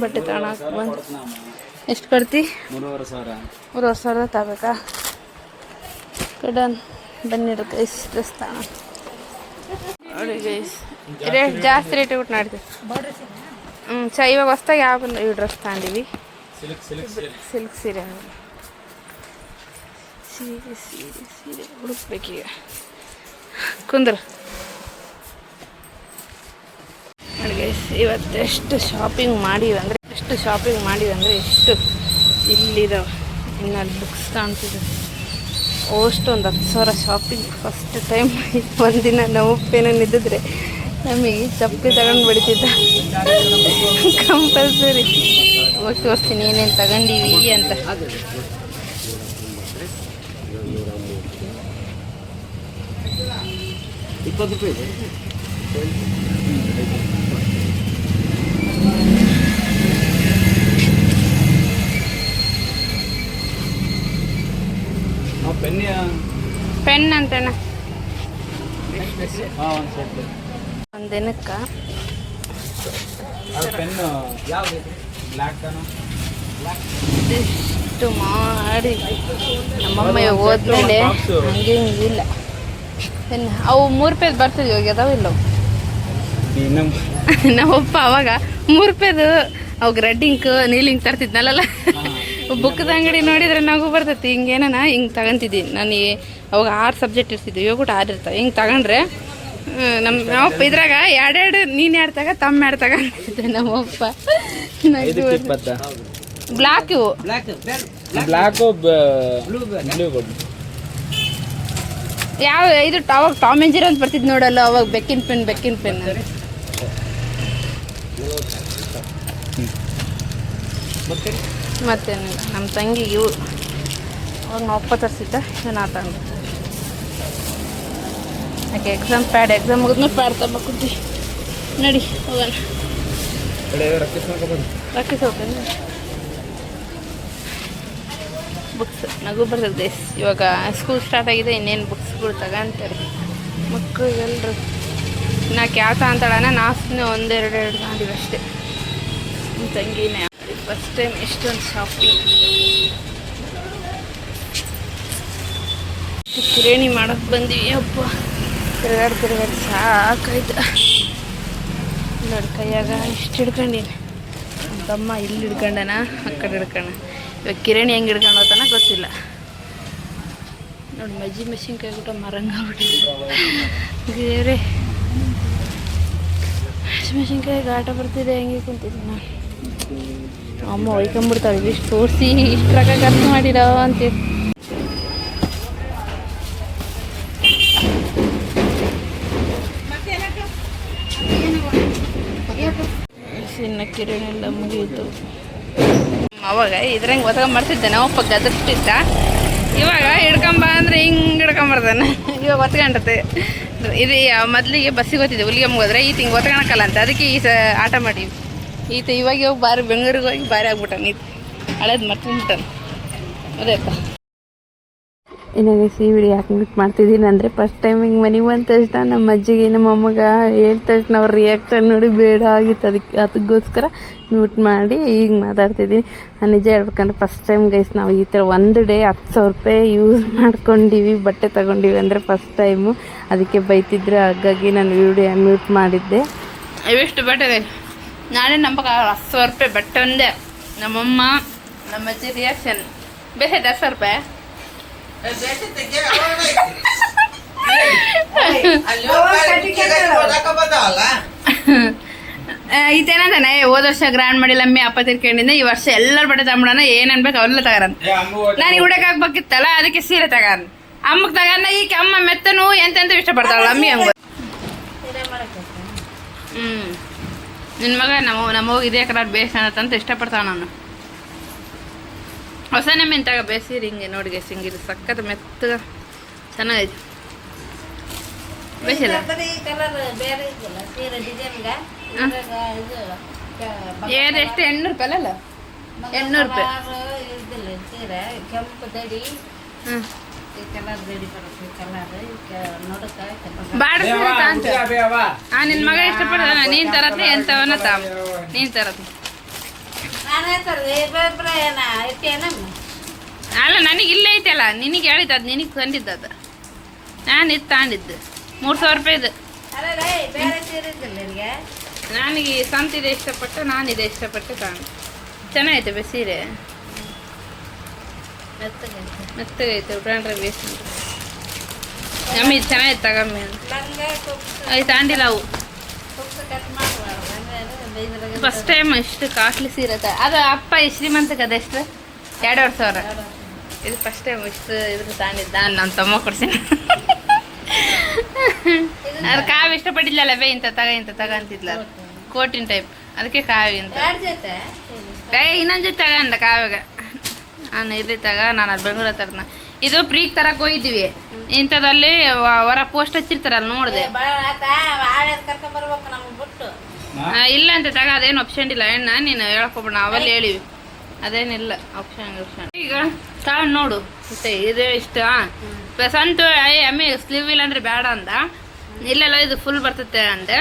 ಬಟ್ಟೆ ತಗೊಳಕ್ಕೆ ಬಂದು ಎಷ್ಟು ಕೊಡ್ತಿ? 3,500 ತಗೋಬೇಕಾ? ಕಡನ್ ಬನ್ನಿ ಗೈಸ್ ಡ್ರೆಸ್ ತಗೋಣ. ನೋಡಿ ಗೈಸ್ ರೇಟ್ ಜಾಸ್ತಿ ರೇಟ್ ಬಿಟ್ಟು ನೋಡ್ತೀವಿ. ಇವಾಗ ಹೊಸ್ದಾಗಿ ಯಾವ ಇವು ಡ್ರೆಸ್ ತಗೊಂಡಿವಿ. ಸಿಲ್ಕ್ ಸೀರೆ ಸೀರೆ ಸೀರೆ ಸೀರೆ ಹುಡುಕ್ಬೇಕೀಗ. ಕುಂದ್ರ ನೋಡಿ ಗೈಸ್, ಇವತ್ತು ಎಷ್ಟು ಶಾಪಿಂಗ್ ಮಾಡಿವಿ ಅಂದರೆ ಎಷ್ಟು ಇಲ್ಲಿದಾವೆ. ಇನ್ನಲ್ಲಿ ಬುಕ್ಸ್ ಕಾಣ್ತಿದೆ. ಅಷ್ಟು ಒಂದು 10,000 ಶಾಪಿಂಗ್. ಫಸ್ಟ್ ಟೈಮ್ ಒಂದಿನ ನಾವು ಪೇನಲ್ಲಿ ಇದ್ದಿದ್ರೆ ನಮಗೆ ಚಪ್ಪಲಿ ತಗೊಂಡು ಬಿಡ್ತಿದ್ದ. ಕಂಪಲ್ಸರಿ ಹೋಗಿ ತೋರಿಸ್ತೀನಿ ಏನೇನು ತಗೊಂಡಿವಿ ಅಂತ. ಪೆನ್ ಅಂತಣ್ಣ ಒಂದು ದಿನಕ್ಕೆ ಇಷ್ಟು ಮಾಡಿ ನಮ್ಮಮ್ಮ ಹೋದ್ಮೇಲೆ ಹಂಗೆ ಹಿಂಗಿಲ್ಲ. ಪೆನ್ ಅವು 3 ರೂಪಾಯ್ದು ಬರ್ತಿದ್ವಿ, ಇವಾಗ ಅದಾವ ಇಲ್ಲವು. ನಾವಪ್ಪ ಅವಾಗ 3 ರೂಪಾಯ್ದು ಅವಾಗ ರೆಡ್ ಇಂಕ್ ನೀಲ್ ಇಂಕ್ ತರ್ತಿದ್ನಲ್ಲ, ಬುಕ್ದ ಅಂಗಡಿ ನೋಡಿದ್ರೆ ನಗು ಬರ್ತೈತಿ. ಹಿಂಗೇನ ಹಿಂಗೆ ತಗೊಂತಿದ್ದೀನಿ ನಾನು. ಅವಾಗ 6 ಸಬ್ಜೆಕ್ಟ್ ಇರ್ತಿದ್ವಿ, ಇವಾಗ 6 ಇರ್ತಾವೆ. ಹಿಂಗೆ ತಗೊಂಡ್ರೆ ನಮ್ಮಪ್ಪ ಇದ್ರಾಗ 2 ನೀನು 2 ತಗ ತಮ್ಮ 2 ತಗೊಂಡಿದ್ದೆ ನಮ್ಮಪ್ಪ. ಬ್ಲಾಕ್ ಇವು ಯಾವ ಇದು ಅವಾಗ ಟಾಮ್ ಆ್ಯಂಡ್ ಜೆರಿ ಅಂತ ಬರ್ತಿದ್ ನೋಡಲ್ಲ, ಅವಾಗ ಬೆಕ್ಕಿನ ಪೆನ್ ಮತ್ತೆ ನಮ್ಮ ತಂಗಿಗೆ ಇವು ಅವಾಗ ನಾವು ಅಪ್ಪ ತರಿಸಿದ್ದ ನಾ ತಂದು. ಯಾಕೆ ಎಕ್ಸಾಮ್ ಮುಗಿದ್ಮೇಲೆ ಪ್ಯಾಡ್ ತಗೊಂಡ್ಬರ್ತೀವಿ. ನಡಿ ಹೋಗೋಣ. ರಾಕೇಶ್ ಹೋಗ್ತೇನೆ. ಬುಕ್ಸ್ ನಗು ಬರ್ತದೆ. ಇವಾಗ ಸ್ಕೂಲ್ ಸ್ಟಾರ್ಟ್ ಆಗಿದೆ, ಇನ್ನೇನು ಬುಕ್ಸ್ಗಳು ತಗೊಂತಾರೆ ಮಕ್ಕಳಿಗೆಲ್ಲರೂ. ನಾಲ್ಕು ಯಾವ ತಗೊಂತಾಳನ, ನಾಲ್ಕು 1-2 ಮಾಡಿವಿ ಅಷ್ಟೇ. ನಮ್ಮ ತಂಗಿನೇ ಫಸ್ಟ್ ಟೈಮ್ ಎಷ್ಟೊಂದು ಶಾಪಿಂಗ್. ಕಿರಾಣಿ ಮಾಡೋಕ್ಕೆ ಬಂದೀವಿ. ಅಪ್ಪ ತಿರುಗಾಡಿ ಸಾಕಾಯ್ತು. ನೋಡಿ ಕೈಯಾಗ ಇಷ್ಟು ಹಿಡ್ಕೊಂಡಿನಿ. ನಮ್ಮ ತಮ್ಮ ಇಲ್ಲಿ ಹಿಡ್ಕೊಂಡನ, ಆ ಕಡೆ ಹಿಡ್ಕೊಂಡ. ಇವಾಗ ಕಿರಾಣಿ ಹೆಂಗೆ ಹಿಡ್ಕೊಂಡು ಹೋಗ್ತಾನ ಗೊತ್ತಿಲ್ಲ. ನೋಡಿ ಮಜ್ಜಿ ಮೆಣಸಿನ್ಕಾಯಿ ಊಟ ಮರಂಗಾಗ್ಬಿಟ್ಟಿದೆ. ದೇವ್ರೆ, ಮೆಣಸಿನ್ಕಾಯಿ ಘಾಟ ಬರ್ತಿದೆ. ಹೆಂಗೆ ಕುಂತಿದ್ದೀನಿ ನಾನು. ಅಮ್ಮ ಒಯ್ಕೊಂಬಿಡ್ತಾಳೆ ಇಷ್ಟು ತೋರಿಸಿ ಇಷ್ಟು ರೊಕ್ಕ ಖರ್ಚು ಮಾಡಿರೋ ಅಂತೇಳಿ. ಇನ್ನು ಕಿರಾಣಿ ಎಲ್ಲ ಮುಗಿಯಿತು. ಅವಾಗ ಇದ್ರಂಗೆ ಒತ್ಕೊಂಬರ್ತಿದ್ದೆ, ನಾವಪ್ಪ ಗದರ್ತಿದ್ದ. ಇವಾಗ ಹಿಡ್ಕೊಂಬ ಅಂದರೆ ಹಿಂಗೆ ಹಿಡ್ಕೊಂಬರ್ತಾನೆ. ಇವಾಗ ಒತ್ಕೊಂಡಿರ್ತೆ. ಇದು ಮೊದಲಿಗೆ ಬಸ್ಸಿಗೆ ಹೋಗ್ತಿದ್ದೆ, ಹುಲಿಗೆಮ್ಗೆ ಹೋದ್ರೆ ಈತ ಹಿಂಗೆ ಒತ್ಕೊಳಕ್ಕಲ್ಲ ಅಂತ, ಅದಕ್ಕೆ ಆಟ ಮಾಡೀವಿ. ಈತ ಇವಾಗ ಬಾರಿ ಬೆಂಗಳೂರಿಗೆ ಹೋಗಿ ಬಾರಿ ಆಗ್ಬಿಟ್ಟಾನ. ಈತ ಹಳೇದು ಮರ್ತಿಬಿಟ್ಟಾನ. ಅದೇಪ್ಪ ಇನ್ನಾಗ ವಿಡಿಯೋ ಯಾಕೆ ಮ್ಯೂಟ್ ಮಾಡ್ತಿದ್ದೀನಿ ಅಂದರೆ, ಫಸ್ಟ್ ಟೈಮ್ ಹಿಂಗೆ ಮನೆಗೆ ಬಂದ ತಕ್ಷಣ ನಮ್ಮ ಅಜ್ಜಿಗೆ ನಮ್ಮ ಅಮ್ಮಗೆ ಹೇಳಿದ ತಕ್ಷಣ ಅವ್ರ ರಿಯಾಕ್ಷನ್ ನೋಡಿ ಬೇಡ ಆಗಿತ್ತು. ಅದಕ್ಕೋಸ್ಕರ ಮ್ಯೂಟ್ ಮಾಡಿ ಈಗ ಮಾತಾಡ್ತಿದ್ದೀನಿ. ನಾನು ನಿಜ ಹೇಳ್ಬೇಕಂದ್ರೆ ಫಸ್ಟ್ ಟೈಮ್ ಗೈಸ್ ನಾವು ಈ ಥರ ಒಂದು ಡೇ 10,000 ರೂಪಾಯಿ ಯೂಸ್ ಮಾಡ್ಕೊಂಡಿವಿ, ಬಟ್ಟೆ ತೊಗೊಂಡಿವಿ ಅಂದರೆ ಫಸ್ಟ್ ಟೈಮು. ಅದಕ್ಕೆ ಬೈತಿದ್ರು, ಹಾಗಾಗಿ ನಾನು ವಿಡಿಯೋ ಮ್ಯೂಟ್ ಮಾಡಿದ್ದೆ. ಇವೆಷ್ಟು ಬಟ್ಟೆ ನಾನೇ ನಂಬಕ್ಕಾಗಲ್ಲ. 10,000 ರೂಪಾಯಿ ಬಟ್ಟೆ ಒಂದೇ. ನಮ್ಮಮ್ಮ ನಮ್ಮ ಅಜ್ಜಿ ರಿಯಾಕ್ಷನ್ ಬೇರೆ 10,000 ರೂಪಾಯಿ ಈತೇನಂತಾನೆ, ಹೋದ ವರ್ಷ ಗ್ರ್ಯಾಂಡ್ ಮಾಡಿಲ್ಲ ಅಮ್ಮಿ ಅಪ್ಪ ತಿರ್ಕೊಂಡಿದ್ದೆ, ಈ ವರ್ಷ ಎಲ್ಲರ ಬಟ್ಟೆ ತಗೊಂಬಿಡೋಣ, ಏನ್ ಅನ್ಬೇಕು ಅವೆಲ್ಲ ತಗಾರನ್. ನಾನು ಉಡಕ್ ಹಾಕ್ಬೇಕಿತ್ತಲ್ಲ, ಅದಕ್ಕೆ ಸೀರೆ ತಗಾರನ್. ಅಮ್ಮಗ್ ತಗಾರನ ಈಗ ಅಮ್ಮ ಮೆತ್ತನು ಎಂತೆಂತ ಇಷ್ಟಪಡ್ತಾವಲ್ಲ ಅಮ್ಮಿ ಹಂಗ. ನಿನ್ ಮಗ ನಮ್ಮ ಇದೇ ಕಲರ್ ಬೇಸ್ ಅನ್ನತ್ತಂತ ಇಷ್ಟಪಡ್ತಾವ. ನಾನು ಹೊಸ ಮೀನ್ ತಗ ಬೇಸೀರಿ ಹಿಂಗೆ ನೋಡಿ ಹಿಂಗಿದು ಸಕ್ಕತ್ ಮೆತ್ತಗ ಚೆನ್ನಾಗೈತಿ ಬೇಸಿಲ್ಲ ಕಲರ್ ಬೇರೆ ಇದೆಯಲ್ಲ ಸೀರೆ ಡಿಸೈನ್ಗೆ ಏನು ಎಷ್ಟು 800 ರೂಪಾಯಿ ಅಲ್ಲ 800 ರೂಪಾಯಿ ಇದಿಲ್ಲ ಸೀರೆ ಕೆಂಪು ದಡಿ ಹ್ಞೂ ಈ ಕಲರ್ ದಡಿ ಬರುತ್ತೆ ಕಲರ್ ನೋಡಕ್ಕೆ ಬಾಡ ನಿನ್ನ ಮಗ ಇಷ್ಟಪಡ್ತಾನ ನೀನು ತರತ್ತೆ ಎಂತವನ್ನ ನೀನು ತರತ್ತೆ ನಾನೇ ತರದೆ ಇಬ್ಬರ ಏನ ಇಟ್ಟೇನಮ್ಮ ಅಲ್ಲ ನನಗೆ ಇಲ್ಲೇ ಐತಲ್ಲ ನಿನಗೆ ಹೇಳಿದ್ದು ಅದು ನಿನಗೆ ತಂದಿದ್ದು ನಾನು ಇದು ತಗೊಂಡಿದ್ದು 300 ರೂಪಾಯಿ ಇದು ಅಲ್ಲ ಬೇರೆ ಸೀರೆ ಇದ್ದಿಲ್ಲ ನಿನಗೆ ನನಗೆ ಸಂತಿದೆ ಇಷ್ಟಪಟ್ಟು ನಾನಿದೆ ಇಷ್ಟಪಟ್ಟು ತಗೊಂಡು ಚೆನ್ನಾಗೈತೆ ಸೀರೆ ಮೆತ್ತಗೈತೆ ಬ್ರ್ಯಾಂಡ್ರೆ ವೇಸ್ಟ್ ನಮ್ಮಿ ಇದು ಚೆನ್ನಾಗೈತೆ ತಗಮ್ಮಿ ಅಂತ ನಂಗೆ ಅದು ತಗೊಂಡಿಲ್ಲ ಅವು ಕಟ್ ಮಾಡುವ ಫಸ್ಟ್ ಟೈಮ್ ಇಷ್ಟು ಕಾಸ್ಟ್ಲಿ ಸೀರೆ ಅದು ಅಪ್ಪ ಈ ಶ್ರೀಮಂತಕ್ಕೆ ಅದೆಷ್ಟು 2,500 ಇದು ಫಸ್ಟ್ ಟೈಮ್ ಇಷ್ಟು ಇದ್ರ ತಗೊಂಡಿದ್ದ ನನ್ನ ತಮ್ಮ ಕೊಡ್ತೀನಿ ಅದು ಕಾವು ಇಷ್ಟಪಟ್ಟಿದ್ಲಲ್ಲ ಇಂಥ ತಗಂತಿದ್ಲ ಕೋಟಿನ ಟೈಪ್ ಅದಕ್ಕೆ ಕಾವಿ ಅಂತ ಇನ್ನೊಂದು ಜೊತೆ ತಗಂದ ಕಾವಿಗೆ ನಾನು ಇರ್ಲಿ ನಾನು ಅದು ಬೆಂಗಳೂರು ತರನ ಇದು ಪ್ರೀಕ್ ತರಕ್ಕೆ ಹೋಗಿದ್ವಿ ಇಂಥದ್ದಲ್ಲಿ ಹೊರ ಪೋಸ್ಟ್ ಹಚ್ಚಿರ್ತಾರಲ್ಲ ನೋಡಿದೆ ಕರ್ಕೊಂಡ್ಬರ್ಬೇಕು ನಮ್ಗೆ ಬಿಟ್ಟು ಇಲ್ಲ ಅಂತ ಅದೇನು ಆಪ್ಷನ್ ಇಲ್ಲ ಎಣ್ಣ ನೀನು ಹೇಳ್ಕೊಬೇಡ ಅವಲ್ಲಿ ಹೇಳಿವಿ ಅದೇನಿಲ್ಲ ಆಪ್ಷನ್ ಈಗ ತಗೊಂಡು ನೋಡು ಮತ್ತೆ ಇದೇ ಇಷ್ಟ ಸಂತು ಅಮ್ಮಿ ಸ್ಲೀವ್ ಇಲ್ಲ ಅಂದ್ರೆ ಬೇಡ ಅಂದ ಇಲ್ಲೆಲ್ಲ ಇದು ಫುಲ್ ಬರ್ತತೆ ಅಂದೆ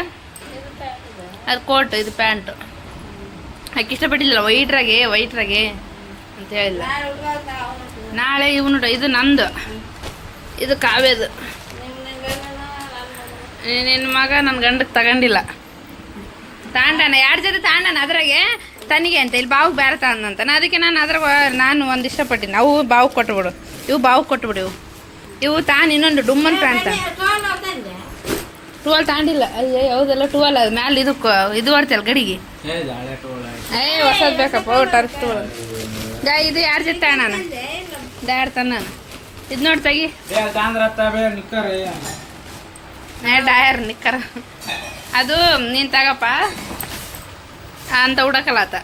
ಅದು ಕೋಟ್ ಇದು ಪ್ಯಾಂಟು ಆಕೆ ಇಷ್ಟಪಟ್ಟಿಲ್ಲ ವೈಟ್ರಾಗೆ ಅಂತ ಹೇಳಿಲ್ಲ ನಾಳೆ ಇವನು ಇದು ನಂದು ಇದು ಕಾವ್ಯದು ನಿನ್ನ ಮಗ ನನ್ನ ಗಂಡಕ್ಕೆ ತಗೊಂಡಿಲ್ಲ ತಾಂಡಾನ 2 ಜೊತೆ ತಾಂಡಾನ ಅದ್ರಾಗೆ ತನಿಗೆ ಅಂತ ಇಲ್ಲಿ ಬಾವು ಬೇರೆ ತಂದಂತಾನೆ ಅದಕ್ಕೆ ನಾನು ಅದ್ರಾಗ ನಾನು ಒಂದು ಇಷ್ಟಪಟ್ಟಿನಿ ಅವು ಬಾವು ಕೊಟ್ಬಿಡು ಬಾವು ಕೊಟ್ಬಿಡು ಇವು ತಾನು ಇನ್ನೊಂದು ಡುಮ್ಮನ್ ಪ್ಯಾಂಟ್ ಟುವಲ್ ತಾಂಡಿಲ್ಲ ಅಯ್ಯೋ ಹೌದಲ್ಲ ಟುವಲ್ ಅದು ಮ್ಯಾಲೆ ಇದು ಬರ್ತಲ್ಲ ಗಡಿಗೆ ಹೊಸದು ಬೇಕಪ್ಪ ಟರ್ಫ್ ಟುವಲ್ ಇದು 2 ಜೊತೆ ತಾಣ 2 ತನ್ನ ಇದು ನೋಡಿ ತೆಗಿ ಡಯರ್ ನಿಕ್ಕರ ಅದು ನೀನು ತಗಪ್ಪ ಅಂತ ಹುಡಕಲಾತ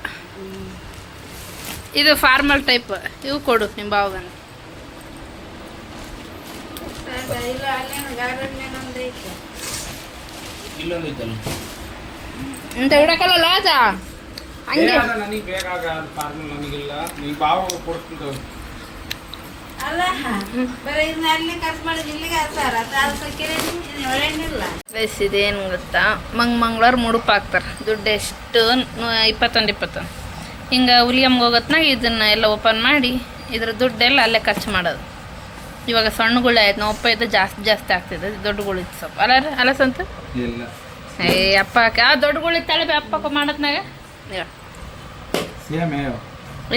ಇದು ಫಾರ್ಮಲ್ ಟೈಪ್ ಇವು ಕೊಡು ನಿಮ್ಮ ಬಾವಗಂತ ಅಂತ ಹುಡಕಲ್ಲ ಆತ ಹಂಗೆ ಅಲ್ಲ ಬರೀ ಅಲ್ಲಿ ಖರ್ಚು ಮಾಡಿದ್ ಇಲ್ಲಿಗೆ ಬೇಸ್ ಇದೇನು ಗೊತ್ತಾ ಮಂಗಳವಾರ ಮುಡುಪು ಹಾಕ್ತಾರೆ ದುಡ್ಡು ಎಷ್ಟು 21 ಹಿಂಗೆ ಹುಲಿಯಮ್ಗೆ ಹೋಗತ್ನಾಗ ಇದನ್ನ ಎಲ್ಲ ಓಪನ್ ಮಾಡಿ ಇದ್ರ ದುಡ್ಡೆಲ್ಲ ಅಲ್ಲೇ ಖರ್ಚು ಮಾಡೋದು ಇವಾಗ ಸಣ್ಣಗಳು ಆಯ್ತು ನಾವು ಅಪ್ಪ ಇದ್ದು ಜಾಸ್ತಿ ಆಗ್ತಿದೆ ದೊಡ್ಡಗಳು ಇತ್ತು ಸ್ವಲ್ಪ ಅಲ್ಲ ಸಂತ ಅಪ್ಪ ದೊಡ್ಡಗಳು ಇತ್ತಾಳೆ ಅಪ್ಪ ಮಾಡತ್ನಾಗ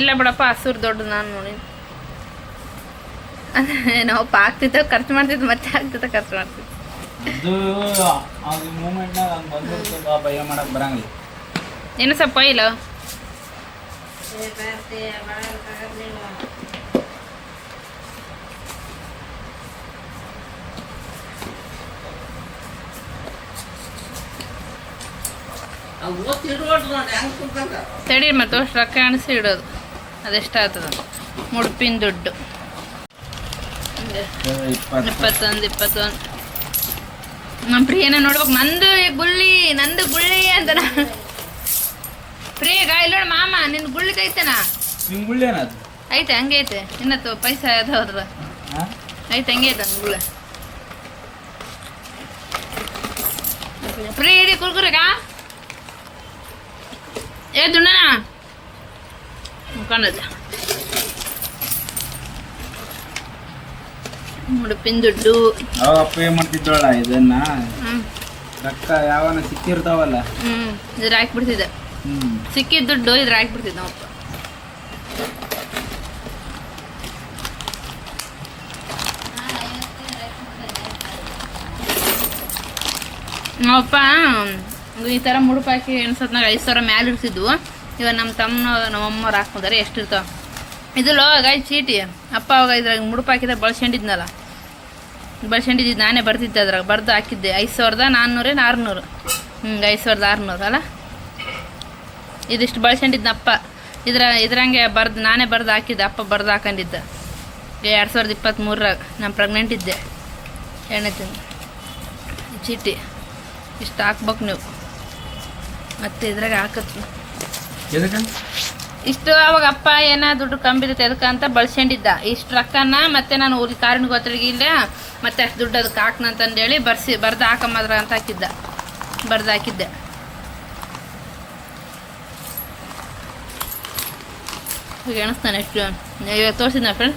ಇಲ್ಲ ಬಿಡಪ್ಪ ಹಸುರು ದೊಡ್ಡ ನಾನು ನೋಡಿ ನಾವು ಆಗ್ತಿದ್ದ ಖರ್ಚು ಮಾಡ್ತಿದ್ದು ಮತ್ತೆ ಆಗ್ತಿದ್ದ ಖರ್ಚು ಮಾಡ್ತಿದ್ದೆ ಏನು ಸ್ವಲ್ಪ ಇಲ್ಲ ತಡಿ ಮತ್ತೆ ಅಷ್ಟು ರೊಕ್ಕ ಅನಿಸಿ ಇಡೋದು ಅದೆಷ್ಟಾಗ್ತದ ಮುಡುಪಿನ ದುಡ್ಡು 21 ನಮ್ಮ ಪ್ರಿಯನ ನೋಡ್ಬೇಕು ನಂದು ಗುಳ್ಳಿ ಅಂತ ಪ್ರಿಯ ಗಾಯ ನೋಡ ಮಾಮ ನಿನ್ ಗುಳ್ಳಿ ಐತೆನಾ ಐತೆ ಹಂಗೆ ಐತೆ ಇನ್ನತ್ತು ಪೈಸಾ ಅದ ಐತೆ ಹಂಗೆ ಐತೆ ಗುಳ್ಳ ಪ್ರಿಯ ಇಡೀ ಕುರ್ಕುರಗ ದುಣ್ಣನ ಮುಖಂಡದ ಮುಡುಪಿನ ದುಡ್ಡು ಅಪ್ಪ ಏನ್ ಮಾಡ್ತಿದ್ದೋಳ ಇದನ್ನ ರೊಕ್ಕ ಯಾವನ ಸಿಕ್ಕಿರ್ತಾವಲ್ಲ ಇದ್ರ ಹಾಕ್ಬಿಡ್ತಿದ್ದೆ ಸಿಕ್ಕಿದ ದುಡ್ಡು ಇದ್ರ ಹಾಕ್ಬಿಡ್ತಿದ್ದ ನಮ್ಮಪ್ಪ ನಮ್ಮಪ್ಪ ಈ ಥರ ಮುಡುಪು ಹಾಕಿ ಎಣ್ಸತ್ನಾಗ 5,000 ಮ್ಯಾಲೆ ಇರ್ತಿದ್ವು ಇವಾಗ ನಮ್ಮಮ್ಮವ್ರು ಹಾಕ್ಬೋದಾರೆ ಎಷ್ಟಿರ್ತಾವ ಇದಿಲ್ಲ ಗಾಯ ಚೀಟಿ ಅಪ್ಪ ಅವಾಗ ಇದ್ರಾಗ ಮುಡುಪು ಹಾಕಿದ್ರೆ ಬಳಸ್ಕೊಂಡಿದ್ನಲ್ಲ ನಾನೇ ಬರ್ತಿದ್ದೆ ಅದ್ರಾಗ ಬರ್ದು ಹಾಕಿದ್ದೆ 5,400 600 5,600 ಅಲ್ಲ ಇದಿಷ್ಟು ಬಳಸ್ಕೊಂಡಿದ್ನಪ್ಪ ಇದ್ರಂಗೆ ನಾನೇ ಬರ್ದು ಹಾಕಿದ್ದೆ ಅಪ್ಪ ಬರ್ದು ಹಾಕೊಂಡಿದ್ದೆ 2023ರಾಗ ನಾನು ಪ್ರೆಗ್ನೆಂಟ್ ಇದ್ದೆ ಎಣ್ಣೆ ತಿಂದು ಚೀಟಿ ಇಷ್ಟು ಹಾಕ್ಬೇಕು ನೀವು, ಮತ್ತೆ ಇದ್ರಾಗ ಹಾಕತ್ತು ಎದಕ್ಕೆ ಇಷ್ಟು. ಅವಾಗ ಅಪ್ಪ ಏನೋ ದುಡ್ಡು ಕಂಬಿರುತ್ತೆ ಅದಕ್ಕೆ ಅಂತ ಬಳಸ್ಕೊಂಡಿದ್ದ ಇಷ್ಟು ರೊಕ್ಕನ. ಮತ್ತೆ ನಾನು ಊರಿಗೆ ಕಾರಿನ ಗೊತ್ತಿಲ್ಲ ಮತ್ತೆ ಅಷ್ಟು ದುಡ್ಡು ಅದಕ್ಕೆ ಹಾಕ್ನಂತಂದೇಳಿ ಬರ್ದು ಹಾಕಮ್ಮದ್ರ ಅಂತ ಬರ್ದು ಹಾಕಿದ್ದೆ. ಈಗ ಎಣಿಸ್ತಾನೆ ಎಷ್ಟು ಇವಾಗ ತೋರಿಸಿದ್ನ ಫ್ರೆಂಡ್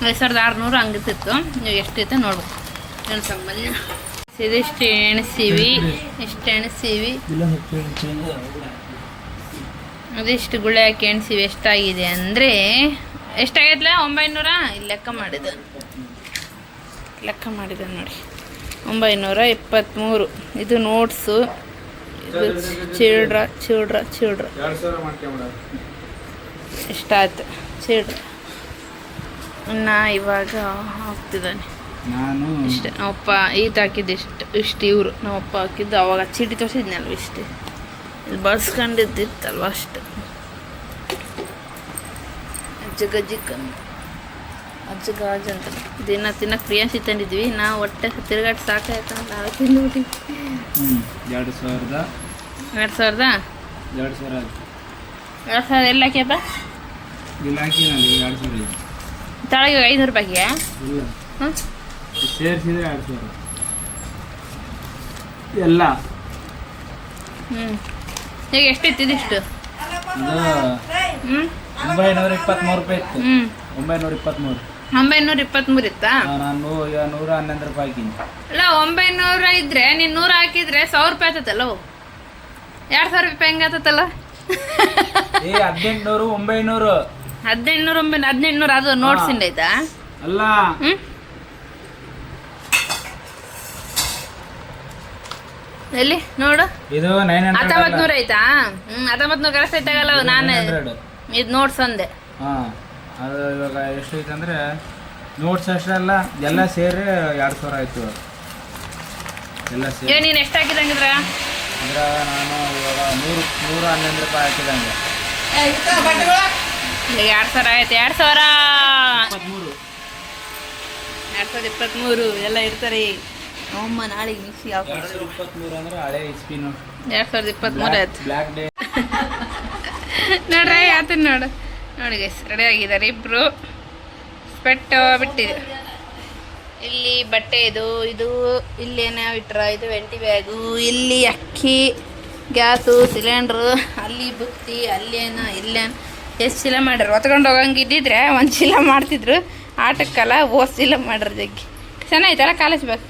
5600 ಹಂಗಿರ್ತಿತ್ತು. ನೀವು ಎಷ್ಟಿತ್ತು ನೋಡ್ಬೇಕು ಎಣ್ಸಮ್ಮಲ್ಲಿ. ಇದಿಷ್ಟು ಎಣಿಸೀವಿ, ಇಷ್ಟು ಎಣಿಸೀವಿ, ಅದಿಷ್ಟು ಗುಳೆ ಹಾಕಿ ಎಣಿಸೀವಿ. ಎಷ್ಟಾಗಿದೆ ಅಂದರೆ ಎಷ್ಟಾಗೈತಲ್ಲ 900. ಇಲ್ಲಿ ಲೆಕ್ಕ ಮಾಡಿದೆ ನೋಡಿ 923. ಇದು ನೋಟ್ಸು, ಇದು ಚಿಲ್ಡ್ರ ಎಷ್ಟಾಯ್ತು ಚಿಲ್ಡ್ರ. ಇನ್ನು ಇವಾಗ ಹಾಕ್ತಿದ್ದಾನೆ ನಾನು ಇಷ್ಟೇ. ನಮ್ಮಪ್ಪ ಈತ ಹಾಕಿದ್ದು ಇಷ್ಟು ಇವರು ನಮ್ಮಪ್ಪ ಹಾಕಿದ್ದು ಅವಾಗ ಚೀಟಿ ತೋರಿಸಿದ್ನಲ್ವ ಇಷ್ಟೇ. ಇಲ್ಲಿ ಬಳಸ್ಕೊಂಡಿದ್ದಿತ್ತಲ್ವ ಅಷ್ಟು. ಅಜ್ಜಗಾಜ್ ಅಂತ ದಿನ ತಿನ್ನಕ್ಕೆ ಪ್ರಿಯಾನ್ಸಿ ತಂದಿದ್ವಿ ನಾವು. ಹೊಟ್ಟೆ ತಿರುಗಾಟ ಸಾಕಾಯ್ತು ಅಂತ ನಾವೇ ತಿಂದ್ಬಿಟ್ಟು 2000 ಎಲ್ಲ ಹಾಕ್ಯಪ್ಪ. ತಳಗೆ 500 ರೂಪಾಯಿಗೆ ಹಾಂ ಸೇರಿಸಿದ್ರೆ 2000 ಎಲ್ಲ. ಈಗ ಎಷ್ಟಿತ್ತು ಇದಿಷ್ಟು? ಇದು 923 ರೂಪಾಯಿ ಇತ್ತು. 923 ಇತ್ತಾ? ನಾನು 111 ರೂಪಾಯಿ ಅಲ್ಲ 900 ಇದ್ರೆ ನೀನು 100 ಹಾಕಿದ್ರೆ 1000 ರೂಪಾಯಿ ಆತತ್ತಲ್ಲ. 2000 ರೂಪಾಯಿ ಹೆಂಗೆ ಆತತ್ತಲ್ಲ? 1800 900 1800 ಅದು ನೋಟ್ಸಿಂದ ಆಯ್ತಾ? ಅಲ್ಲ ಎಲ್ಲಿ ನೋಡು, ಇದು 900 ಆಯ್ತಾ? 1900 ಕರೆಕ್ಟ್ ಆಯ್ತಾಗಲ್ಲ. ನಾನು ಇದು ನೋಟ್ಸ್ ಅಂದೆ. ಅದು ಇವಾಗ ಎಷ್ಟು ಐತೆ ಅಂದರೆ ನೋಟ್ಸ್ ಅಷ್ಟೆಲ್ಲ ಎಲ್ಲ ಸೇರಿ 2000 ಆಯಿತು ಎಲ್ಲ ಸೇರಿ. ನೀನು ಎಷ್ಟು ಹಾಕಿದಂಗಿದ್ರ? ಅಂದ್ರೆ ನಾನು ಇವಾಗ 111 ರೂಪಾಯಿ ಹಾಕಿದಂಗೆ. 2000 ಆಯ್ತು. 2023 ಎಲ್ಲ ಇರ್ತಾರೆ. ಅಮ್ಮ ನಾಳೆಗೆ ಮಿಕ್ಸಿ 2023 ಅಂದ್ರೆ ಹಳೆ ಇಸ್ಪಿ ನೋಡು. 2023 ಆಯ್ತು. ಬ್ಲ್ಯಾಕ್ ಡೇ ನೋಡ್ರಿ ಆತನ ನೋಡಿ ಗೈಸ್ ರೆಡಿ ಆಗಿದ್ದಾರೆ ಇಬ್ರು. ಸ್ಪೆಟ್ ಬಿಟ್ಟಿದೆ. ಇಲ್ಲಿ ಬಟ್ಟೆ ಇದು ಇಲ್ಲೇನ ಬಿಟ್ರ, ಇದು ವೆಂಟಿ ಬ್ಯಾಗು, ಇಲ್ಲಿ ಅಕ್ಕಿ, ಗ್ಯಾಸು, ಸಿಲಿಂಡ್ರು, ಅಲ್ಲಿ ಬುತ್ತಿ, ಅಲ್ಲೇನ ಇಲ್ಲೇನ ಎಷ್ಟು ಚೀಲ ಮಾಡ್ಯಾರ. ಹೊತ್ಕೊಂಡು ಹೋಗಂಗಿದ್ದಿದ್ರೆ ಒಂದು ಚೀಲ ಮಾಡ್ತಿದ್ರು. ಆಟಕ್ಕಲ್ಲ ಓಸ್ ಚೀಲ ಮಾಡ್ರಿ ಜಗ್ಗಿ ಚೆನ್ನಾಯ್ತಲ್ಲ ಕಾಲೇಜ್ ಬ್ಯಾಗ್.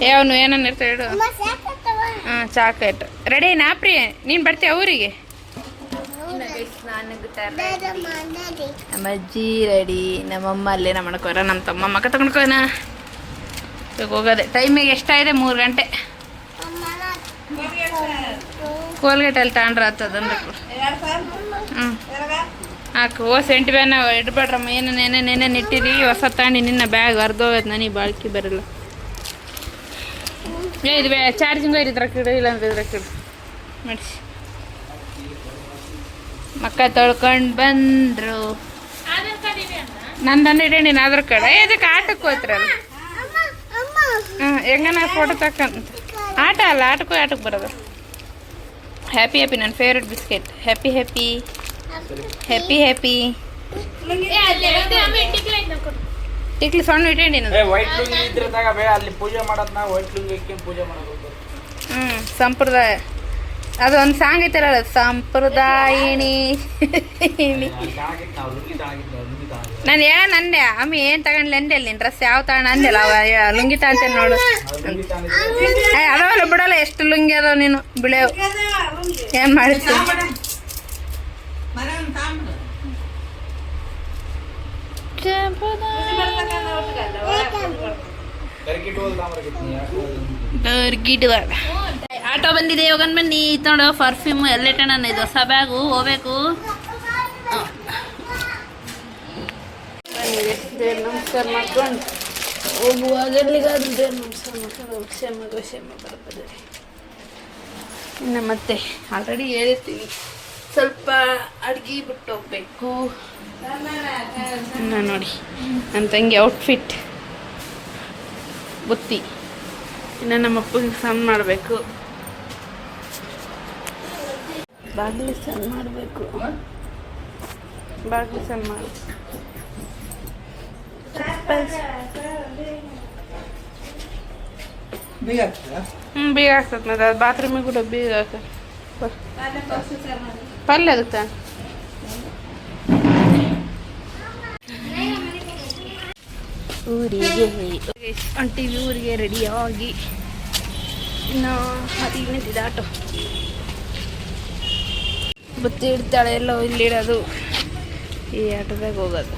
ಯಾವನು ಏನನ್ನ ಇರ್ತಾವೆ ಇಡು. ಹಾಂ ಚಾಕ್ಲೇಟ್ ರೆಡಿ ನಾಪ್ರಿ. ನೀನು ಬರ್ತೀಯ ಊರಿಗೆ? ನಮ್ಮ ಅಜ್ಜಿ ರೆಡಿ, ನಮ್ಮಮ್ಮ ಅಲ್ಲೇ ನಮ್ಮ ಮಾಡ್ಕೋರ, ನಮ್ಮ ತಮ್ಮ ಮಕ್ಕ ತಗೊಂಡ್ಕೋನ ಹೋಗೋದೆ. ಟೈಮಿಗೆ ಎಷ್ಟಾಗಿದೆ? 3 ಗಂಟೆ. ಕೋಲ್ಗೇಟಲ್ಲಿ ತಗೊಂಡ್ರೆ ಆಗ್ತದಂದ್ರೆ ಹಾಕು. ಓ ಸೆಂಟಿ ಬ್ಯಾನ ಇಡ್ಬೇಡ್ರಮ್ಮ. ಏನೇನೇನೇನೇನು ಇಟ್ಟಿರಿ ಹೊಸ ತಗೊಂಡು ನಿನ್ನ ಬ್ಯಾಗ್ ಅರ್ಧೋಗೈತೆ. ನನಗೆ ಬಾಳ್ಕಿ ಬರಲ್ಲ. ಇದು ಚಾರ್ಜಿಂಗ್ ವೈರ್ ಇದ್ರ ಕಿಡು, ಇಲ್ಲಾಂದ್ರೆ ಇದ್ರ ಕಿಡು ಮಾಡಿಸಿ. ಮಕ್ಕ ತೊಳ್ಕೊಂಡು ಬಂದರು. ನಂದನ್ನು ಇಡೀ ನೀನು ಆಧಾರ್ ಕಾರ್ಡ್. ಇದಕ್ಕೆ ಆಟಕ್ಕೆ ಹೋಗ್ತಿರಲ್ಲ. ಹೆಂಗನ ಫೋಟೋ ತಕ್ಕಂತ ಆಟ ಅಲ್ಲ, ಆಟಕ್ಕೆ ಬರೋದು. ಹ್ಯಾಪಿ ನನ್ನ ಫೇವ್ರೆಟ್ ಬಿಸ್ಕೆಟ್. ಹ್ಯಾಪಿ ಟಿಕ್ಲಿ ಸಣ್ಣ ಇಟ್ಟೇನಿ. ವೈಟ್ ಲುಂಗಿ ಇದ್ರೆ ತಗಬೇ, ಅಲ್ಲಿ ಪೂಜೆ ಮಾಡೋದ್ನ ವೈಟ್ ಲುಂಗಿ ಹಾಕ್ಕೊಂಡು ಪೂಜೆ ಮಾಡೋದು. ಸಂಪ್ರದಾಯ. ಅದೊಂದು ಸಾಂಗ್ ಐತಲ್ಲ, ಸಂಪ್ರದಾಯಿಣಿ. ನಾನು ನಂದೆ ಅಮ್ಮಿ ಏನು ತಗೊಂಡ್ಲಿ ಅಂದೆ. ಅಲ್ಲಿ ಡ್ರೆಸ್ ಯಾವ ತಗೊಂಡ ಅಂದಿಲ್ಲ. ಲುಂಗಿ ತಗೊಂತೇನೆ ನೋಡು. ಅದಾವಲ್ಲ ಬಿಡಲ್ಲ, ಎಷ್ಟು ಲುಂಗಿ ಅದಾವ ನೀನು ಬಿಳೆವು. ಏನು ಮಾಡಿರ್ತೀನಿ? ಆಟೋ ಬಂದಿದೆ. ಹೋಗನ್ ಬನ್ನಿ. ಇದು ನೋಡು ಪರ್ಫ್ಯೂಮ್ ಎಲ್ಲೆಟಣ. ಇದು ಹೊಸ ಬ್ಯಾಗು ಹೋಗ್ಬೇಕು. ದೇವ್ರ ನಮಸ್ಕಾರ ಮಾಡ್ಕೊಂಡು ಹೋಗುವಾಗ ಎಲ್ಲಿಗಾದ್ರೂ ದೇವ್ರ ನಮಸ್ಕಾರ ಮಾಡ್ಕೊಂಡು ಕ್ಷಮ ಬರ್ಬೋದು. ಇನ್ನು ಮತ್ತೆ ಆಲ್ರೆಡಿ ಹೇಳಿರ್ತೀವಿ ಸ್ವಲ್ಪ ಅಡ್ಗೆ ಬಿಟ್ಟು ಹೋಗ್ಬೇಕು. ಇನ್ನು ನೋಡಿ ನನ್ನ ತಂಗಿ ಔಟ್ಫಿಟ್ ಬುತ್ತಿ. ಇನ್ನು ನಮ್ಮ ಅಪ್ಪಗೆ ಸಣ್ಣ ಮಾಡಬೇಕು, ಬಾಗಿಲು ಸಣ್ಣ ಮಾಡಬೇಕು, ಬಾಗಿಲು ಸಣ್ಣ ಮಾಡಬೇಕು. ಬೀಗ ಆಗ್ತದೆ ಮತ್ತೆ ಅದು ಬಾತ್ರೂಮಿಗೆ ಕೂಡ ಬೀಗ ಆಗ್ತದೆ. ಪಲ್ಯ ಅದಕ್ಕೆ ತಾನೆ ಊರಿಗೆ ಹೊಂಟಿವಿ. ಊರಿಗೆ ರೆಡಿಯಾಗಿ ಇನ್ನು ಮತ್ತಿಗೆ ನಿಂತಿದೆ ಆಟೋ. ಬುತ್ತಿ ಇಡ್ತಾಳೆ ಎಲ್ಲೋ ಇಲ್ಲಿಡೋದು, ಈ ಆಟೋದಾಗ ಹೋಗೋದು.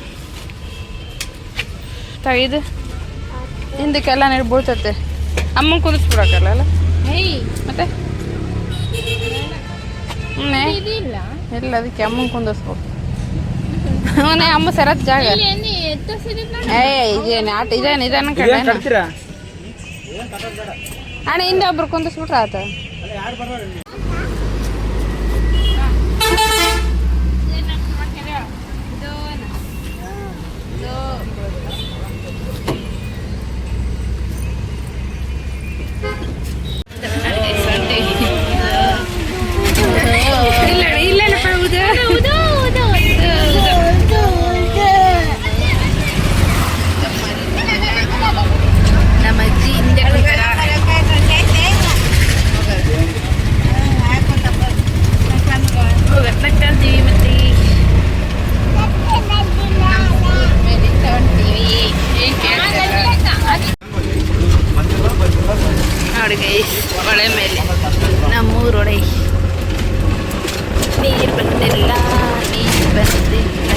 ಇದು ಹಿಂದಕ್ಕೆಲ್ಲ ನೀರು ಬೀಳ್ತತೆ. ಅಮ್ಮನ ಕುದಿಸ್ಬಿಡಕ್ಕಲ್ಲ ಅಲ್ಲ ಮತ್ತೆ ಇಲ್ಲ ಅದಕ್ಕೆ ಅಮ್ಮನ ಕುಂದಿಸ್ಬೇಕು. ಅವನೇ ಅಮ್ಮ ಸರತ್ ಜಾಗ ಇದೇನು ಆಟ ಇದೇನು ಇದನ್ನ ಕಡೆ ಅಣ್ಣ ಹಿಂದೆ ಒಬ್ರು ಕುಂದಿಸ್ಬಿಟ್ರೆ ಆತ. ಹೊಳೆ ಮೇಲೆ ನಮ್ಮೂರೊಡೆ ನೀರು ಬಂದಿಲ್ಲ, ನೀರು ಬಂದಿಲ್ಲ.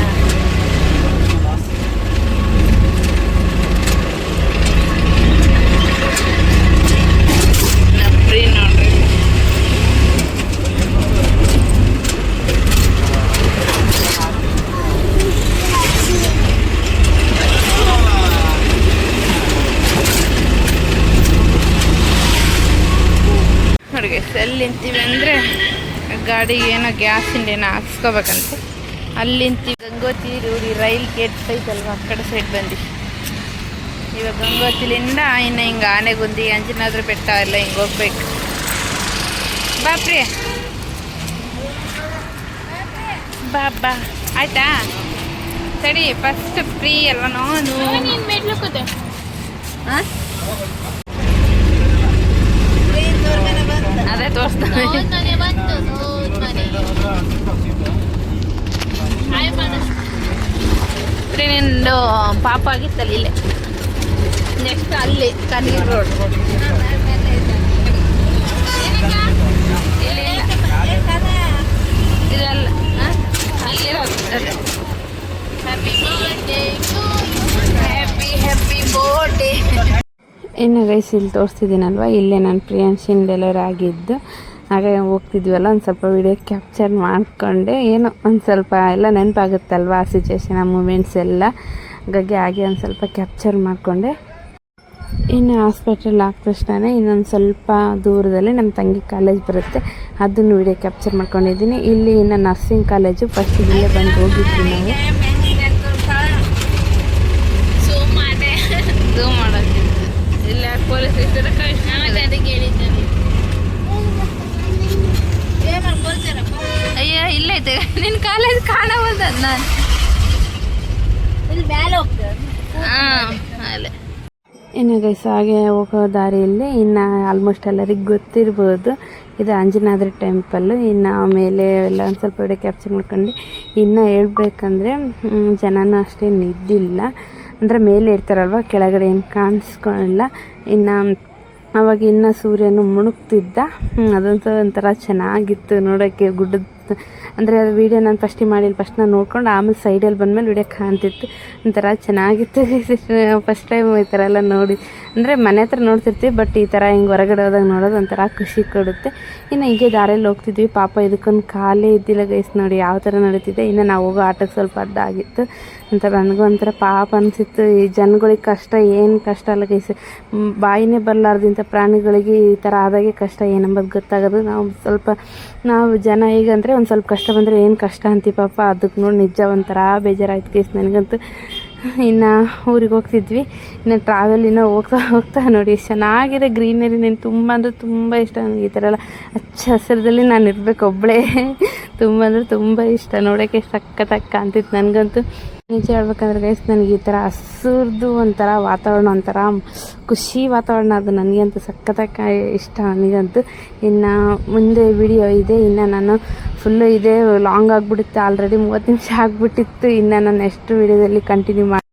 ನಪ್ರಿ ನೋಡ್ರಿ ನೋಡಿ ಎಲ್ಲಿ ನಿಂತೀವಿ ಅಂದರೆ ಗಾಡಿಗೆ ಏನೋ ಗ್ಯಾಸಿಂದ ಏನೋ ಹಾಕ್ಸ್ಕೋಬೇಕಂತೆ. ಅಲ್ಲಿ ನಿಂತೀವಿ. ಗಂಗೋತ್ರಿ ರೂಢಿ ರೈಲ್ ಗೇಟ್ ಐತಲ್ವ ಆ ಕಡೆ ಸೈಡ್ ಬಂದು ಇವಾಗ ಗಂಗೋತ್ರಿಲಿಂದ ಇನ್ನು ಹಿಂಗೆ ಆನೆಗುಂದಿ ಅಂಜನಾದ್ರಿ ಬೆಟ್ಟ ಎಲ್ಲ ಹಿಂಗೆ ಹೋಗ್ಬೇಕು. ಬಾಪ್ರಿ ಬಾ ಆಯ್ತಾ ಸರಿ. ಫಸ್ಟ್ ಫ್ರೀ ಅಲ್ವ ನಾನು ಅದೇ ತೋರಿಸ್ತಾನೆ. ನಿಂದು ಪಾಪ ಆಗಿತ್ತಲ್ಲ ಇಲ್ಲೇ, ನೆಕ್ಸ್ಟ್ ಅಲ್ಲಿ ಕನೀರ್ ರೋಡ್. ಇದಲ್ಲ ಅಲ್ಲಿರೋದು. Happy birthday. ಇನ್ನು ಗೈಸ್ ಇಲ್ಲಿ ತೋರಿಸ್ತಿದ್ದೀನಲ್ವ, ಇಲ್ಲೇ ನಾನು ಪ್ರಿಯಾಂಶಿನ್ ಡೆಲಿವರಿ ಆಗಿದ್ದು. ಹಾಗೆ ಹೋಗ್ತಿದ್ವಲ್ಲ ಒಂದು ಸ್ವಲ್ಪ ವಿಡಿಯೋ ಕ್ಯಾಪ್ಚರ್ ಮಾಡಿಕೊಂಡೆ. ಏನೋ ಒಂದು ಸ್ವಲ್ಪ ಎಲ್ಲ ನೆನಪಾಗುತ್ತಲ್ವ ಆ ಸಿಚುವೇಶನ್, ಆ ಮೂಮೆಂಟ್ಸ್ ಎಲ್ಲ. ಹಾಗೆ ಒಂದು ಸ್ವಲ್ಪ ಕ್ಯಾಪ್ಚರ್ ಮಾಡಿಕೊಂಡೆ. ಇನ್ನು ಹಾಸ್ಪಿಟಲ್ ಆದ ತಕ್ಷಣ ಇನ್ನೊಂದು ಸ್ವಲ್ಪ ದೂರದಲ್ಲಿ ನಮ್ಮ ತಂಗಿ ಕಾಲೇಜ್ ಬರುತ್ತೆ, ಅದನ್ನು ವಿಡಿಯೋ ಕ್ಯಾಪ್ಚರ್ ಮಾಡ್ಕೊಂಡಿದ್ದೀನಿ. ಇಲ್ಲಿ ಇನ್ನು ನರ್ಸಿಂಗ್ ಕಾಲೇಜು ಫಸ್ಟ್ ಇಲ್ಲೇ ಬಂದು ಹೋಗಿದ್ವಿ ನಾವು. ಝೂಮ್ ಮಾಡೋದು ಇಲ್ಲ ಪೊಲೀಸ್ ಅದಕ್ಕೆ ಹೇಳಿದ್ದೆ. ಅಯ್ಯ ಇಲ್ಲ ಐತೆ ನಿನ್ನ ಕಾಲೇಜ್ ಕಾಣವಲ್ದ ನಾನು ಹಾಂ ಅಲ್ಲೇ. ಇನ್ನು ಗೈಸ್ ಹಾಗೆ ಹೋಗೋ ದಾರಿಯಲ್ಲಿ ಇನ್ನು ಆಲ್ಮೋಸ್ಟ್ ಎಲ್ಲರಿಗೆ ಗೊತ್ತಿರ್ಬೋದು ಇದು ಅಂಜನಾದ್ರಿ ಟೆಂಪಲ್ಲು. ಇನ್ನು ಆಮೇಲೆ ಎಲ್ಲ ಒಂದು ಸ್ವಲ್ಪ ವಿಡಿಯೋ ಕ್ಯಾಪ್ಚರ್ ಮಾಡ್ಕೊಂಡು ಇನ್ನು ಹೇಳ್ಬೇಕಂದ್ರೆ ಜನನೂ ಅಷ್ಟೇನು ಇದ್ದಿಲ್ಲ. ಅಂದರೆ ಮೇಲೆ ಇರ್ತಾರಲ್ವ, ಕೆಳಗಡೆ ಏನು ಕಾಣಿಸ್ಕೊಳ್ಳಲ್ಲ. ಇನ್ನು ಆವಾಗ ಇನ್ನು ಸೂರ್ಯನು ಮುಣುಗ್ತಿದ್ದ. ಅದಂತೂ ಒಂಥರ ಚೆನ್ನಾಗಿತ್ತು ನೋಡೋಕ್ಕೆ. ಗುಡ್ಡದ ಅಂದರೆ ಅದು ವೀಡಿಯೋ ನಾನು ಫಸ್ಟ್ ನಾನು ನೋಡ್ಕೊಂಡು ಆಮೇಲೆ ಸೈಡಲ್ಲಿ ಬಂದಮೇಲೆ ವೀಡಿಯೋ ಕಾಣ್ತಿತ್ತು. ಒಂಥರ ಚೆನ್ನಾಗಿತ್ತು. ಫಸ್ಟ್ ಟೈಮ್ ಈ ಥರ ಎಲ್ಲ ನೋಡಿ, ಅಂದರೆ ಮನೆ ಹತ್ರ ನೋಡ್ತಿರ್ತೀವಿ, ಬಟ್ ಈ ಥರ ಹಿಂಗೆ ಹೊರಗಡೆ ಹೋದಾಗ ನೋಡೋದು ಒಂಥರ ಖುಷಿ ಕೊಡುತ್ತೆ. ಇನ್ನು ಹೀಗೆ ದಾರಿಯಲ್ಲಿ ಹೋಗ್ತಿದ್ವಿ. ಪಾಪ ಇದಕ್ಕೊಂದು ಕಾಲೇ ಇದ್ದಿಲ್ಲ ಗೈಸ್, ನೋಡಿ ಯಾವ ಥರ ನಡೀತಿದೆ. ಇನ್ನು ನಾವು ಹೋಗೋ ಆಟೋಕ್ಕೆ ಸ್ವಲ್ಪ ಅಡ್ಡ ಆಗಿತ್ತು. ಒಂಥರ ನನಗೂ ಒಂಥರ ಪಾಪ ಅನಿಸಿತ್ತು. ಈ ಜನಗಳಿಗೆ ಕಷ್ಟ ಏನು ಕಷ್ಟ ಅಲ್ಲ ಗೈಸ್, ಬಾಯಿನೇ ಬರಲಾರ್ದಿಂಥ ಪ್ರಾಣಿಗಳಿಗೆ ಈ ಥರ ಆದಾಗೆ ಕಷ್ಟ ಏನಂಬುದು ಗೊತ್ತಾಗೋದು. ನಾವು ಜನ ಹೇಗಂದರೆ ಒಂದು ಸ್ವಲ್ಪ ಕಷ್ಟ ಬಂದರೆ ಏನು ಕಷ್ಟ ಅಂತೀವಿ ಪಾಪ, ಅದಕ್ಕೆ ನೋಡಿ ನಿಜ ಒಂಥರ ಬೇಜಾರಾಯ್ತು ಗೈಸ್ ನನಗಂತೂ. ಇನ್ನು ಊರಿಗೆ ಹೋಗ್ತಿದ್ವಿ, ಇನ್ನು ಟ್ರಾವೆಲ್ ಇನ್ನೂ ಹೋಗ್ತಾ ನೋಡಿ ಎಷ್ಟು ಚೆನ್ನಾಗಿದೆ ಗ್ರೀನರಿ. ನನಗೆ ತುಂಬ ಅಂದರೆ ತುಂಬ ಇಷ್ಟ ನನಗೆ ಈ ಥರ ಎಲ್ಲ ಹಚ್ಚ ಹಸಿರದಲ್ಲಿ ನಾನು ಇರಬೇಕು ಒಬ್ಬಳೇ. ತುಂಬ ಅಂದರೆ ತುಂಬ ಇಷ್ಟ, ನೋಡೋಕ್ಕೆ ಸಖತ್ತಾಗಿ ಕಾಣ್ತಿತ್ತು ನನಗಂತೂ. ನಿಜ ಹೇಳ್ಬೇಕಂದ್ರೆ ಗೈಸ್ ನನಗೆ ಈ ಥರ ಹಸಿರ್ದು ಒಂಥರ ವಾತಾವರಣ, ಒಂಥರ ಖುಷಿ ವಾತಾವರಣ, ಅದು ನನಗೆ ಅಂತೂ ಸಖತ್ತಾಗಿ ಇಷ್ಟ ನನಗಂತೂ. ಇನ್ನು ಮುಂದೆ ವಿಡಿಯೋ ಇದೆ, ಇನ್ನು ನಾನು ಫುಲ್ಲು ಇದೆ ಲಾಂಗ್ ಆಗಿಬಿಡುತ್ತೆ, ಆಲ್ರೆಡಿ 30 ನಿಮಿಷ ಆಗಿಬಿಟ್ಟಿತ್ತು. ಇನ್ನು ನಾನು ನೆಕ್ಸ್ಟ್ ವಿಡಿಯೋದಲ್ಲಿ ಕಂಟಿನ್ಯೂ ಮಾಡಿ